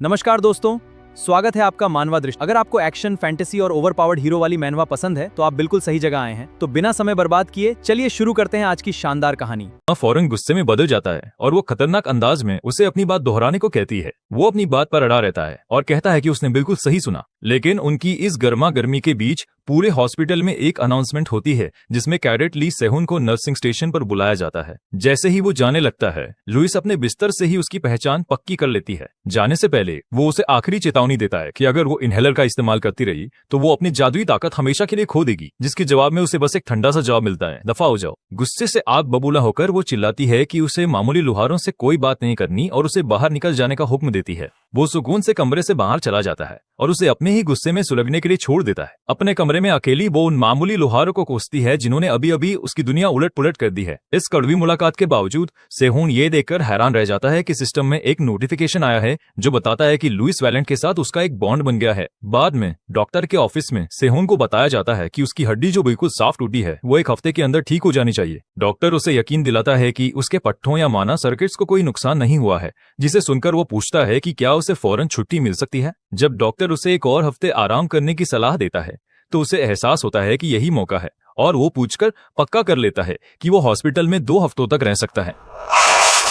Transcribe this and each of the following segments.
नमस्कार दोस्तों, स्वागत है आपका मानवा दृष्टि। अगर आपको एक्शन, फैंटेसी और ओवरपावर्ड हीरो वाली मैनवा पसंद है तो आप बिल्कुल सही जगह आए हैं। तो बिना समय बर्बाद किए चलिए शुरू करते हैं आज की शानदार कहानी। फौरन गुस्से में बदल जाता है और वो खतरनाक अंदाज में उसे अपनी बात दोहराने को कहती है। वो अपनी बात पर अड़ा रहता है और कहता है कि उसने बिल्कुल सही सुना। लेकिन उनकी इस गर्मा गर्मी के बीच पूरे हॉस्पिटल में एक अनाउंसमेंट होती है जिसमें कैडेट ली सेहुन को नर्सिंग स्टेशन पर बुलाया जाता है। जैसे ही वो जाने लगता है, लुइस अपने बिस्तर से ही उसकी पहचान पक्की कर लेती है। जाने से पहले वो उसे आखिरी चेतावनी देता है कि अगर वो इनहेलर का इस्तेमाल करती रही तो वो अपनी जादुई ताकत हमेशा के लिए खो देगी, जिसके जवाब में उसे बस एक ठंडा सा जवाब मिलता है, दफा हो जाओ। गुस्से से आग बबूला होकर वो चिल्लाती है कि उसे मामूली लुहारों से कोई बात नहीं करनी और उसे बाहर निकल जाने का हुक्म देती है। वो सुकून से कमरे से बाहर चला जाता है और उसे अपने ही गुस्से में सुलगने के लिए छोड़ देता है। अपने कमरे में अकेली वो उन मामूली लुहारों को कोसती है जिन्होंने अभी अभी उसकी दुनिया उलट पुलट कर दी है। इस कड़वी मुलाकात के बावजूद सेहुन ये देखकर हैरान रह जाता है कि सिस्टम में एक नोटिफिकेशन आया है जो बताता है कि लुइस वैलेंट के साथ उसका एक बॉन्ड बन गया है। बाद में डॉक्टर के ऑफिस में सेहुन को बताया जाता है कि उसकी हड्डी जो बिल्कुल साफ टूटी है वो एक हफ्ते के अंदर ठीक हो जानी चाहिए। डॉक्टर उसे यकीन दिलाता है कि उसके पट्टों या माना सर्किट्स को कोई नुकसान नहीं हुआ है, जिसे सुनकर वो पूछता है कि क्या उसे फौरन छुट्टी मिल सकती है। जब डॉक्टर उसे एक और हफ्ते आराम करने की सलाह देता है तो उसे एहसास होता है कि यही मौका है और वो पूछकर पक्का कर लेता है कि वो हॉस्पिटल में 2 हफ्तों तक रह सकता है।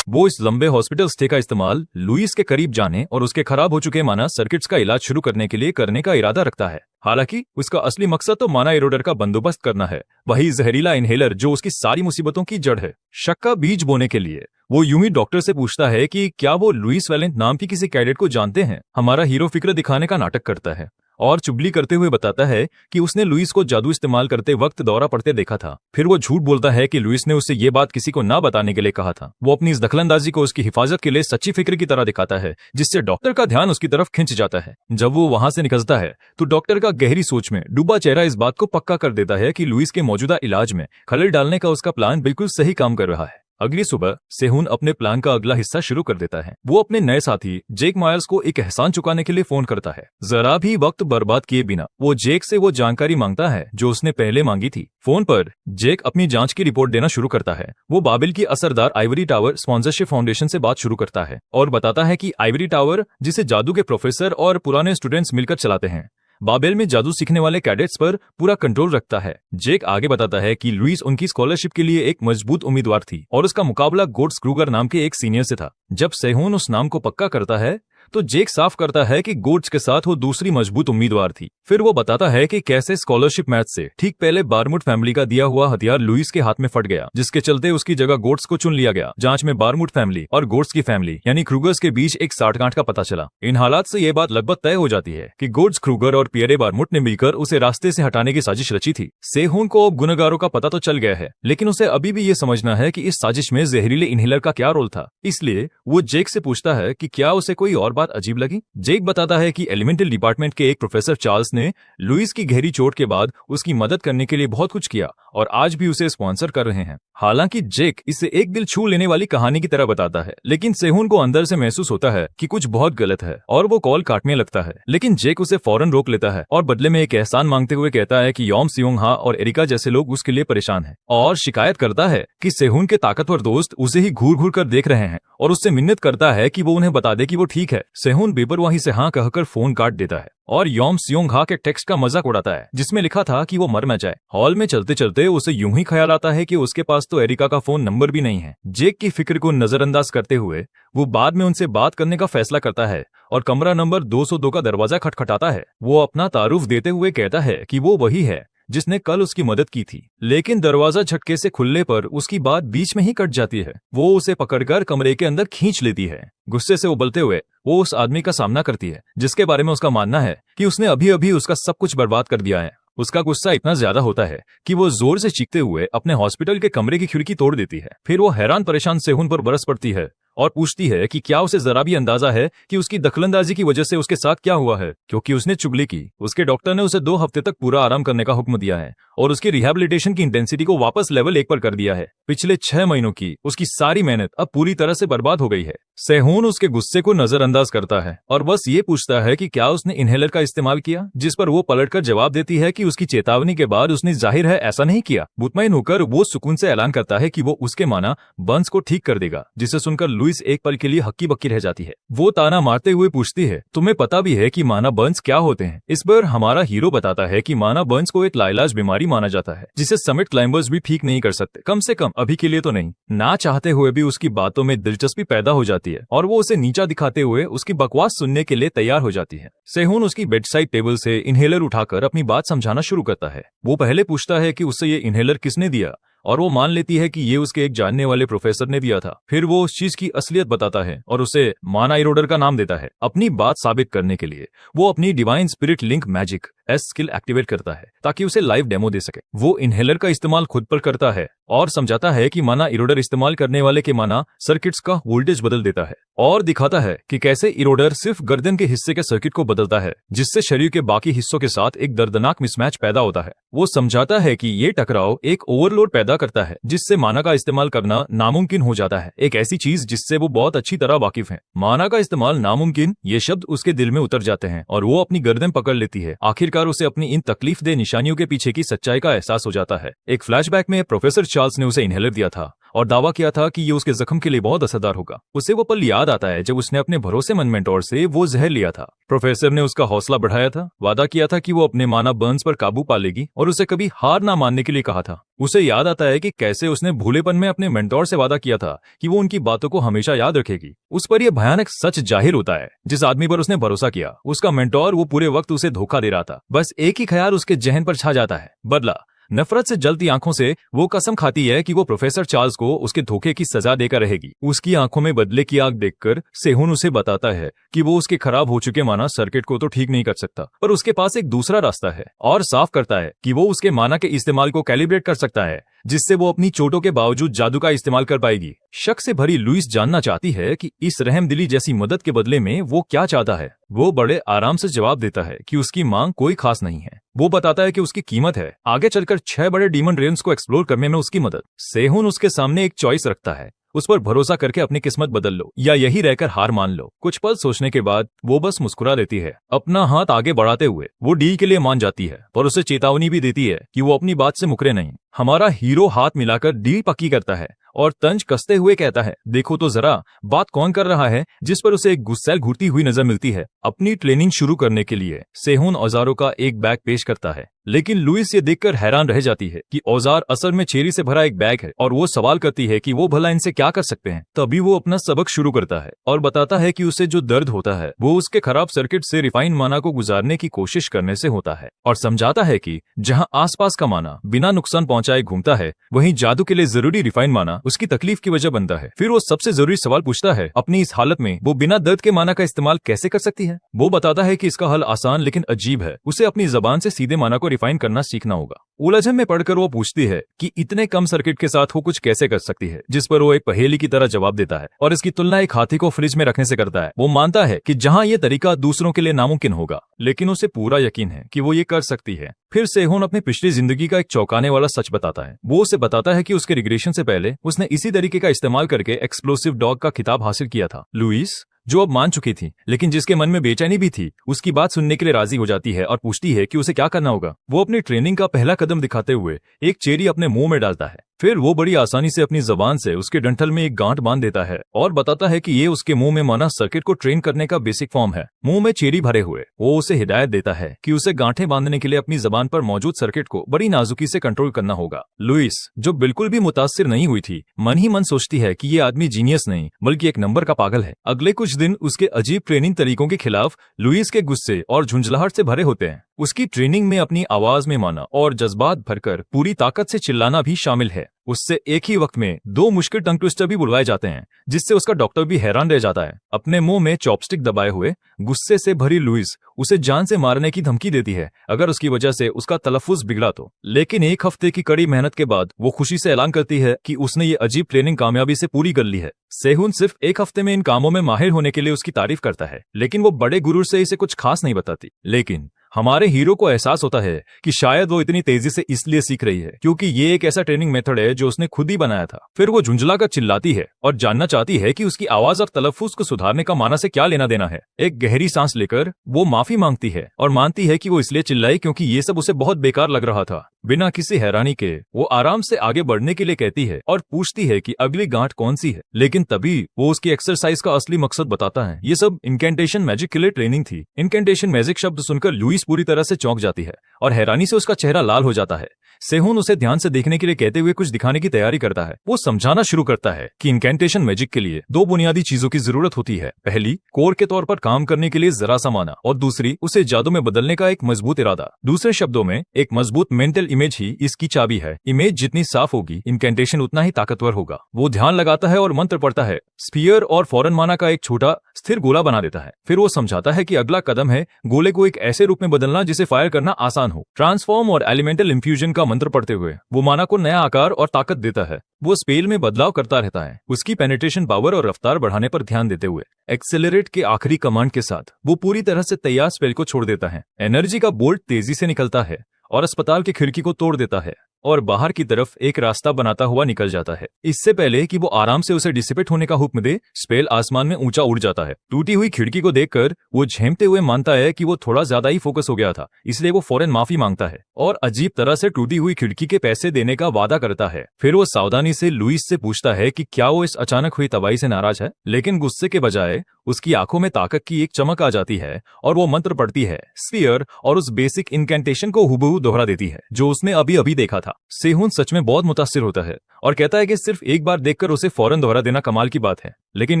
वो इस लंबे हॉस्पिटल स्टे का इस्तेमाल लुइस के करीब जाने और उसके खराब हो चुके माना सर्किट्स का इलाज शुरू करने के लिए करने का इरादा रखता है। हालांकि उसका असली मकसद तो माना इरोडर का बंदोबस्त करना है, वही जहरीला इनहेलर जो उसकी सारी मुसीबतों की जड़ है। शक का बीज बोने के लिए वो यूं ही डॉक्टर से पूछता है कि क्या वो लुइस वैलेंट नाम की किसी कैडेट को जानते हैं। हमारा हीरो फिक्र दिखाने का नाटक करता है और चुगली करते हुए बताता है कि उसने लुइस को जादू इस्तेमाल करते वक्त दौरा पड़ते देखा था। फिर वो झूठ बोलता है कि लुइस ने उससे ये बात किसी को ना बताने के लिए कहा था। वो अपनी इस दखलंदाजी को उसकी हिफाजत के लिए सच्ची फिक्र की तरह दिखाता है, जिससे डॉक्टर का ध्यान उसकी तरफ खिंच जाता है। जब वो वहां से निकलता है तो डॉक्टर का गहरी सोच में डूबा चेहरा इस बात को पक्का कर देता है कि लुइस के मौजूदा इलाज में खलल डालने का उसका प्लान बिल्कुल सही काम कर रहा है। अगली सुबह सेहुन अपने प्लान का अगला हिस्सा शुरू कर देता है। वो अपने नए साथी जेक मायर्स को एक एहसान चुकाने के लिए फोन करता है। जरा भी वक्त बर्बाद किए बिना वो जेक से वो जानकारी मांगता है जो उसने पहले मांगी थी। फोन पर जेक अपनी जांच की रिपोर्ट देना शुरू करता है। वो बाबिल की असरदार आइवरी टावर स्पॉन्सरशिप फाउंडेशन से बात शुरू करता है और बताता है कि आइवरी टावर, जिसे जादू के प्रोफेसर और पुराने स्टूडेंट्स मिलकर चलाते हैं, बाबेल में जादू सीखने वाले कैडेट्स पर पूरा कंट्रोल रखता है। जेक आगे बताता है कि लुइस उनकी स्कॉलरशिप के लिए एक मजबूत उम्मीदवार थी और उसका मुकाबला गोट्स क्रूगर नाम के एक सीनियर से था। जब सेहुन उस नाम को पक्का करता है तो जेक साफ करता है कि गोट्स के साथ वो दूसरी मजबूत उम्मीदवार थी। फिर वो बताता है कि कैसे स्कॉलरशिप मैच से ठीक पहले बारमुड फैमिली का दिया हुआ हथियार लुइस के हाथ में फट गया, जिसके चलते उसकी जगह गोट्स को चुन लिया गया। जांच में बारमुड फैमिली और गोट्स की फैमिली यानी क्रूगर्स के बीच एक साठगांठ का पता चला। इन हालात से ये बात लगभग तय हो जाती है कि गोट्स क्रूगर और पियरे बारमुड ने मिलकर उसे रास्ते से हटाने की साजिश रची थी। सेहुन को अब गुनहगारों का पता तो चल गया है, लेकिन उसे अभी भी ये समझना है कि इस साजिश में जहरीले इनहेलर का क्या रोल था। इसलिए वो जेक से पूछता है कि क्या उसे कोई और बात अजीब लगी। जेक बताता है कि एलिमेंटल डिपार्टमेंट के एक प्रोफेसर चार्ल्स ने लुइस की गहरी चोट के बाद उसकी मदद करने के लिए बहुत कुछ किया और आज भी उसे स्पॉन्सर कर रहे हैं। हालांकि जेक इसे एक दिल छू लेने वाली कहानी की तरह बताता है, लेकिन सेहुन को अंदर से महसूस होता है कि कुछ बहुत गलत है और वो कॉल काटने लगता है। लेकिन जेक उसे फौरन रोक लेता है और बदले में एक एहसान मांगते हुए कहता है कि यॉम सियोंग हा और एरिका जैसे लोग उसके लिए परेशान हैं, और शिकायत करता है कि सेहुन के ताकतवर दोस्त उसे ही घूर घूर कर देख रहे हैं और उससे मिन्नत करता है कि वो उन्हें बता दे कि वो ठीक है। सेहुन बेपरवाही से हाँ कहकर फोन काट देता है और यॉम सियोंग हा के टेक्स्ट का मजाक उड़ाता है जिसमें लिखा था कि वो मर न जाए। हॉल में चलते चलते उसे यूं ही ख्याल आता है कि उसके पास तो एरिका का फोन नंबर भी नहीं है। जेक की फिक्र को नजरअंदाज करते हुए वो बाद में उनसे बात करने का फैसला करता है और कमरा नंबर 202 का दरवाजा खटखटाता है। वो अपना तारुफ देते हुए कहता है कि वो वही है जिसने कल उसकी मदद की थी, लेकिन दरवाजा झटके से खुलने पर उसकी बात बीच में ही कट जाती है। वो उसे पकड़कर कमरे के अंदर खींच लेती है। गुस्से से उबलते हुए वो उस आदमी का सामना करती है जिसके बारे में उसका मानना है कि उसने अभी अभी उसका सब कुछ बर्बाद कर दिया है। उसका गुस्सा इतना ज्यादा होता है कि वो जोर से चीखते हुए अपने हॉस्पिटल के कमरे की खिड़की तोड़ देती है। फिर वो हैरान परेशान सेहुन पर बरस पड़ती है और पूछती है कि क्या उसे जरा भी अंदाजा है कि उसकी दखलंदाजी की वजह से उसके साथ क्या हुआ है। क्योंकि उसने चुगली की, उसके डॉक्टर ने उसे 2 हफ्ते तक पूरा आराम करने का हुक्म दिया है और उसकी रिहैबिलिटेशन की इंटेंसिटी को वापस लेवल 1 पर कर दिया है। पिछले 6 महीनों की उसकी सारी मेहनत अब पूरी तरह से बर्बाद हो गई है। सेहुन उसके गुस्से को नजरअंदाज करता है और बस ये पूछता है कि क्या उसने इनहेलर का इस्तेमाल किया, जिस पर वो पलटकर जवाब देती है कि उसकी चेतावनी के बाद उसने जाहिर है ऐसा नहीं किया। मुतमईन होकर वो सुकून से ऐलान करता है कि वो उसके माना बंस को ठीक कर देगा, जिसे सुनकर लुइस लुइस एक पल के लिए हक्की बक्की रह जाती है। वो ताना मारते हुए पूछती है, तुम्हें पता भी है कि माना बर्न्स क्या होते हैं? इस पर हमारा हीरो बताता है कि माना बर्न्स को एक लाइलाज बीमारी माना जाता है जिसे समिट क्लाइंबर्स भी ठीक नहीं कर सकते, कम से कम अभी के लिए तो नहीं। ना चाहते हुए भी उसकी बातों में दिलचस्पी पैदा हो जाती है और वो उसे नीचा दिखाते हुए उसकी बकवास सुनने के लिए तैयार हो जाती है। सेहून उसकी बेडसाइड टेबल से इनहेलर उठाकर अपनी बात समझाना शुरू करता है। वो पहले पूछता है कि उससे ये इनहेलर किसने दिया और वो मान लेती है कि ये उसके एक जानने वाले प्रोफेसर ने दिया था। फिर वो उस चीज की असलियत बताता है और उसे माना इरोडर का नाम देता है। अपनी बात साबित करने के लिए वो अपनी divine spirit link magic S skill activate करता है ताकि उसे लाइव डेमो दे सके। वो इनहेलर का इस्तेमाल खुद पर करता है और समझाता है कि माना इरोडर इस्तेमाल करने वाले के माना सर्किट्स का वोल्टेज बदल देता है और दिखाता है कि कैसे इरोडर सिर्फ गर्दन के हिस्से के सर्किट को बदलता है जिससे शरीर के बाकी हिस्सों के साथ एक दर्दनाक मिसमैच पैदा होता है। वो समझाता है कि ये टकराव एक ओवरलोड पैदा करता है जिससे माना का इस्तेमाल करना नामुमकिन हो जाता है, एक ऐसी चीज जिससे वो बहुत अच्छी तरह वाकिफ है। माना का इस्तेमाल नामुमकिन, ये शब्द उसके दिल में उतर जाते हैं और वो अपनी गर्दन पकड़ लेती है। आखिरकार उसे अपनी इन तकलीफदेह निशानियों के पीछे की सच्चाई का एहसास हो जाता है। एक फ्लैशबैक में प्रोफेसर चार्ल्स ने उसे इनहेलर दिया था और दावा किया था कि ये उसके जख्म के लिए बहुत असरदार होगा। उसे वो पल याद आता है जब उसने अपने भरोसेमंद मेंटोर से वो जहर लिया था। प्रोफेसर ने उसका हौसला बढ़ाया था, वादा किया था कि वो अपने माना बर्न्स पर काबू पा लेगी और उसे कभी हार ना मानने के लिए कहा था। उसे याद आता है कि कैसे उसने भूलेपन में अपने मेंटोर से वादा किया था कि वो उनकी बातों को हमेशा याद रखेगी। उस पर यह भयानक सच जाहिर होता है, जिस आदमी पर उसने भरोसा किया उसका मेंटोर वो पूरे वक्त उसे धोखा दे रहा था। बस एक ही ख्याल उसके जहन पर छा जाता है, बदला। नफरत से जलती आंखों से वो कसम खाती है कि वो प्रोफेसर चार्ल्स को उसके धोखे की सजा देकर रहेगी। उसकी आंखों में बदले की आग देखकर सेहून उसे बताता है कि वो उसके खराब हो चुके माना सर्किट को तो ठीक नहीं कर सकता, पर उसके पास एक दूसरा रास्ता है, और साफ करता है कि वो उसके माना के इस्तेमाल को कैलिब्रेट कर सकता है जिससे वो अपनी चोटों के बावजूद जादू का इस्तेमाल कर पाएगी। शक से भरी लुइस जानना चाहती है कि इस रहमदिली जैसी मदद के बदले में वो क्या चाहता है। वो बड़े आराम से जवाब देता है कि उसकी मांग कोई खास नहीं है। वो बताता है कि उसकी कीमत है आगे चलकर 6 बड़े डीमन रेल्म्स को एक्सप्लोर करने में उसकी मदद। सेहून उसके सामने एक चॉइस रखता है, उस पर भरोसा करके अपनी किस्मत बदल लो या यही रहकर हार मान लो। कुछ पल सोचने के बाद वो बस मुस्कुरा लेती है। अपना हाथ आगे बढ़ाते हुए वो डील के लिए मान जाती है, पर उसे चेतावनी भी देती है कि वो अपनी बात से मुकरे नहीं। हमारा हीरो हाथ मिलाकर डील पक्की करता है और तंज कसते हुए कहता है, देखो तो जरा बात कौन कर रहा है, जिस पर उसे एक गुस्सैल घूरती हुई नजर मिलती है। अपनी ट्रेनिंग शुरू करने के लिए सेहून औजारों का एक बैग पेश करता है, लेकिन लुइस ये देखकर हैरान रह जाती है कि औजार असल में चेरी से भरा एक बैग है और वो सवाल करती है कि वो भला इनसे क्या कर सकते हैं। तभी वो अपना सबक शुरू करता है और बताता है कि उसे जो दर्द होता है वो उसके खराब सर्किट से रिफाइंड माना को गुजारने की कोशिश करने से होता है, और समझाता है कि जहाँ आसपास का माना बिना नुकसान पहुंचाए घूमता है, वहीं जादू के लिए जरूरी रिफाइंड माना उसकी तकलीफ की वजह बनता है। फिर वो सबसे जरूरी सवाल पूछता है, अपनी इस हालत में वो बिना दर्द के माना का इस्तेमाल कैसे कर सकती है। वो बताता है कि इसका हल आसान लेकिन अजीब है, उसे अपनी जबान से सीधे माना को रिफाइन करना सीखना होगा। उलझन में पढ़कर वो पूछती है कि इतने कम सर्किट के साथ वो कुछ कैसे कर सकती है, जिस पर वो एक पहेली की तरह जवाब देता है और इसकी तुलना एक हाथी को फ्रिज में रखने से करता है। वो मानता है कि जहाँ ये तरीका दूसरों के लिए नामुमकिन होगा, लेकिन उसे पूरा यकीन है कि वो ये कर सकती है। फिर सेहून अपनी पिछली जिंदगी का एक चौंकाने वाला सच बताता है। वो उसे बताता है कि उसके रिग्रेशन से पहले उसने इसी तरीके का इस्तेमाल करके एक्सप्लोसिव डॉग का खिताब हासिल किया था। लुइस, जो अब मान चुकी थी लेकिन जिसके मन में बेचैनी भी थी, उसकी बात सुनने के लिए राजी हो जाती है और पूछती है कि उसे क्या करना होगा। वो अपनी ट्रेनिंग का पहला कदम दिखाते हुए एक चेरी अपने मुंह में डालता है। फिर वो बड़ी आसानी से अपनी जबान से उसके डंठल में एक गांठ बांध देता है और बताता है कि ये उसके मुंह में माना सर्किट को ट्रेन करने का बेसिक फॉर्म है। मुंह में चेरी भरे हुए वो उसे हिदायत देता है कि उसे गांठें बांधने के लिए अपनी जबान पर मौजूद सर्किट को बड़ी नाजुकी से कंट्रोल करना होगा। लुइस, जो बिल्कुल भी मुतासिर नहीं हुई थी, मन ही मन सोचती है कि ये आदमी जीनियस नहीं बल्कि एक नंबर का पागल है। अगले कुछ दिन उसके अजीब ट्रेनिंग तरीकों के खिलाफ लुइस के गुस्से और झुंझलाहट से भरे होते हैं। उसकी ट्रेनिंग में अपनी आवाज में माना और जज्बात भरकर पूरी ताकत से चिल्लाना भी शामिल है। उससे एक ही वक्त में 2 मुश्किल टंग ट्विस्टर भी बुलवाए जाते हैं, जिससे उसका डॉक्टर भी हैरान रह जाता है। अपने मुंह में चॉपस्टिक दबाए हुए गुस्से से भरी लुइस उसे जान से मारने की धमकी देती है अगर उसकी वजह से उसका तलफ्फुज बिगड़ा तो। लेकिन एक हफ्ते की कड़ी मेहनत के बाद वो खुशी से ऐलान करती है कि उसने ये अजीब ट्रेनिंग कामयाबी से पूरी कर ली है। सेहून सिर्फ एक हफ्ते में इन कामों में माहिर होने के लिए उसकी तारीफ करता है, लेकिन वो बड़े गुरूर से इसे कुछ खास नहीं बताती। लेकिन हमारे हीरो को एहसास होता है कि शायद वो इतनी तेजी से इसलिए सीख रही है क्योंकि ये एक ऐसा ट्रेनिंग मेथड है जो उसने खुद ही बनाया था। फिर वो झुंझलाकर चिल्लाती है और जानना चाहती है कि उसकी आवाज और तलफ्फुज को सुधारने का माना से क्या लेना देना है। एक गहरी सांस लेकर वो माफी मांगती है और मानती है कि वो इसलिए चिल्लाई क्योंकि ये सब उसे बहुत बेकार लग रहा था। बिना किसी हैरानी के वो आराम से आगे बढ़ने के लिए कहती है और पूछती है कि अगली गांठ कौन सी है, लेकिन तभी वो उसकी एक्सरसाइज का असली मकसद बताता है। ये सब इनकेंटेशन मैजिक के लिए ट्रेनिंग थी। इनकेंटेशन मैजिक शब्द सुनकर लुइस पूरी तरह से चौंक जाती है और हैरानी से उसका चेहरा लाल हो जाता है। सेहुन उसे ध्यान से देखने के लिए कहते हुए कुछ दिखाने की तैयारी करता है। वो समझाना शुरू करता है कि इनकेंटेशन मैजिक के लिए दो बुनियादी चीजों की जरूरत होती है। पहली, कोर के तौर पर काम करने के लिए जरा सा माना, और दूसरी, उसे जादू में बदलने का एक मजबूत इरादा। दूसरे शब्दों में, एक मजबूत मेंटल इमेज ही इसकी चाबी है। इमेज जितनी साफ होगी, इनकेंटेशन उतना ही ताकतवर होगा। वो ध्यान लगाता है और मंत्र पढ़ता है, स्फीयर और फौरन माना का एक छोटा स्थिर गोला बना देता है। फिर वो समझाता है कि अगला कदम है गोले को एक ऐसे रूप में बदलना जिसे फायर करना आसान हो। ट्रांसफॉर्म और एलिमेंटल इंफ्यूजन का मंत्र पढ़ते हुए वो माना को नया आकार और ताकत देता है। वो स्पेल में बदलाव करता रहता है, उसकी पेनिट्रेशन पावर और रफ्तार बढ़ाने पर ध्यान देते हुए। एक्सेलरेट के आखिरी कमांड के साथ वो पूरी तरह से तैयार स्पेल को छोड़ देता है। एनर्जी का बोल्ट तेजी से निकलता है और अस्पताल की खिड़की को तोड़ देता है और बाहर की तरफ एक रास्ता बनाता हुआ निकल जाता है। इससे पहले कि वो आराम से उसे डिसिपेट होने का हुक्म दे, स्पेल आसमान में ऊंचा उड़ जाता है। टूटी हुई खिड़की को देखकर वो झेमते हुए मानता है कि वो थोड़ा ज्यादा ही फोकस हो गया था, इसलिए वो फौरन माफी मांगता है और अजीब तरह से टूटी हुई खिड़की के पैसे देने का वादा करता है। फिर वो सावधानी से लुइस से पूछता है कि क्या वो इस अचानक हुई तबाही से नाराज है, लेकिन गुस्से के बजाय उसकी आंखों में ताकत की एक चमक आ जाती है और वो मंत्र पढ़ती है, स्फीयर, और उस बेसिक इनकेंटेशन को हुबहू दोहरा देती है जो उसने अभी अभी देखा था। सेहुन सच में बहुत मुतासिर होता है और कहता है कि सिर्फ एक बार देखकर उसे फौरन दोहरा देना कमाल की बात है। लेकिन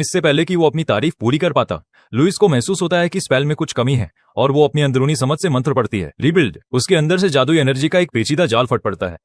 इससे पहले कि वो अपनी तारीफ पूरी कर पाता, लुइस को महसूस होता है कि स्पेल में कुछ कमी है और वो अपनी अंदरूनी समझ से मंत्र पढ़ती है, रिबिल्ड। उसके अंदर से जादुई एनर्जी का एक पेचीदा जाल फट पड़ता है।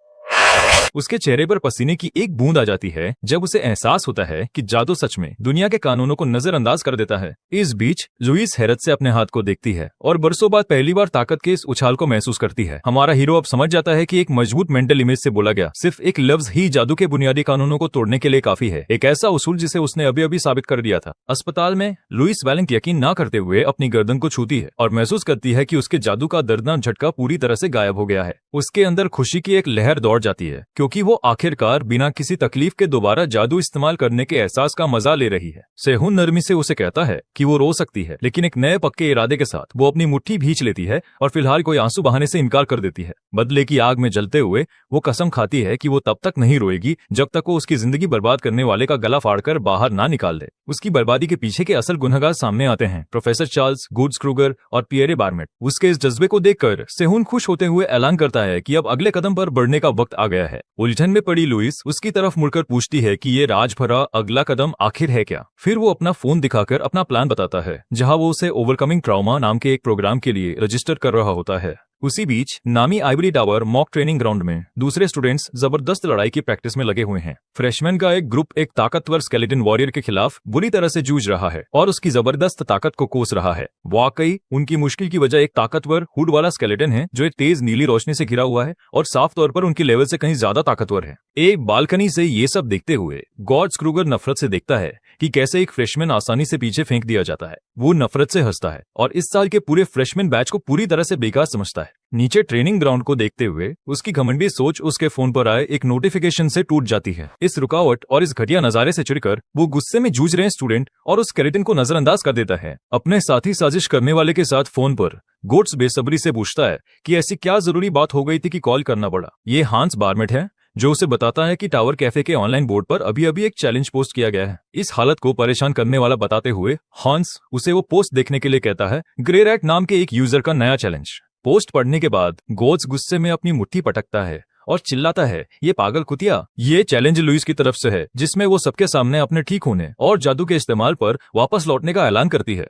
उसके चेहरे पर पसीने की एक बूंद आ जाती है जब उसे एहसास होता है कि जादू सच में दुनिया के कानूनों को नजरअंदाज कर देता है। इस बीच लुइस हैरत से अपने हाथ को देखती है और बरसों बाद पहली बार ताकत के इस उछाल को महसूस करती है। हमारा हीरो अब समझ जाता है कि एक मजबूत मेंटल इमेज से बोला गया सिर्फ एक लफ्ज ही जादू के बुनियादी कानूनों को तोड़ने के लिए काफी है। एक ऐसा उसूल जिसे उसने अभी अभी साबित कर दिया था। अस्पताल में लुइस वैलेंट यकीन न करते हुए अपनी गर्दन को छूती है और महसूस करती है कि उसके जादू का दर्दनाक झटका पूरी तरह से गायब हो गया है। उसके अंदर खुशी की एक लहर दौड़ जाती है क्योंकि वो आखिरकार बिना किसी तकलीफ के दोबारा जादू इस्तेमाल करने के एहसास का मजा ले रही है। सेहुन नरमी से उसे कहता है कि वो रो सकती है, लेकिन एक नए पक्के इरादे के साथ वो अपनी मुट्ठी भींच लेती है और फिलहाल कोई आंसू बहाने से इनकार कर देती है। बदले की आग में जलते हुए वो कसम खाती है कि वो तब तक नहीं रोएगी जब तक वो उसकी जिंदगी बर्बाद करने वाले का गला फाड़कर बाहर ना निकाल दे। उसकी बर्बादी के पीछे के असल गुनहगार सामने आते हैं, प्रोफेसर चार्ल्स गुड्स क्रूगर और पियरे बारमेट। उसके इस जज्बे को देखकर सेहुन खुश होते हुए ऐलान करता है कि अब अगले कदम पर बढ़ने का वक्त आ गया है। उलझन में पड़ी लुइस उसकी तरफ मुड़कर पूछती है कि ये राज भरा अगला कदम आखिर है क्या। फिर वो अपना फोन दिखाकर अपना प्लान बताता है, जहां वो उसे ओवरकमिंग ट्रॉमा नाम के एक प्रोग्राम के लिए रजिस्टर कर रहा होता है। उसी बीच नामी Ivory tower mock training ground में दूसरे स्टूडेंट्स जबरदस्त लड़ाई की प्रैक्टिस में लगे हुए हैं। फ्रेशमैन का एक ग्रुप एक ताकतवर स्केलेटन वॉरियर के खिलाफ बुरी तरह से जूझ रहा है और उसकी जबरदस्त ताकत को कोस रहा है। वाकई उनकी मुश्किल की वजह एक ताकतवर हुड वाला स्केलेटन है जो एक तेज नीली रोशनी से घिरा हुआ है और साफ तौर पर उनकी लेवल से कहीं ज्यादा ताकतवर है। एक बालकनी से ये सब देखते हुए गॉड्स क्रूगर नफरत से देखता है कि कैसे एक फ्रेशमैन आसानी से पीछे फेंक दिया जाता है। वो नफरत से हंसता है और इस साल के पूरे फ्रेशमैन बैच को पूरी तरह से बेकार समझता है। नीचे ट्रेनिंग ग्राउंड को देखते हुए उसकी घमंडी सोच उसके फोन पर आए एक नोटिफिकेशन से टूट जाती है। इस रुकावट और इस घटिया नजारे से चिढ़कर वो गुस्से में जूझ रहे स्टूडेंट और उस स्केलेटन को नजरअंदाज कर देता है। अपने साथी साजिश करने वाले के साथ फोन पर गोट्स बेसब्री से पूछता है कि ऐसी क्या जरूरी बात हो गई थी कि कॉल करना पड़ा। ये हांस बारमेट है जो उसे बताता है कि टावर कैफे के ऑनलाइन बोर्ड पर अभी अभी एक चैलेंज पोस्ट किया गया है। इस हालत को परेशान करने वाला बताते हुए हांस उसे वो पोस्ट देखने के लिए कहता है, ग्रे रैट नाम के एक यूजर का नया चैलेंज। पोस्ट पढ़ने के बाद गोट्स गुस्से में अपनी मुट्ठी पटकता है और चिल्लाता है, ये पागल कुतिया, ये चैलेंज लुइस की तरफ से है जिसमें वो सबके सामने अपने ठीक होने और जादू के इस्तेमाल पर वापस लौटने का ऐलान करती है।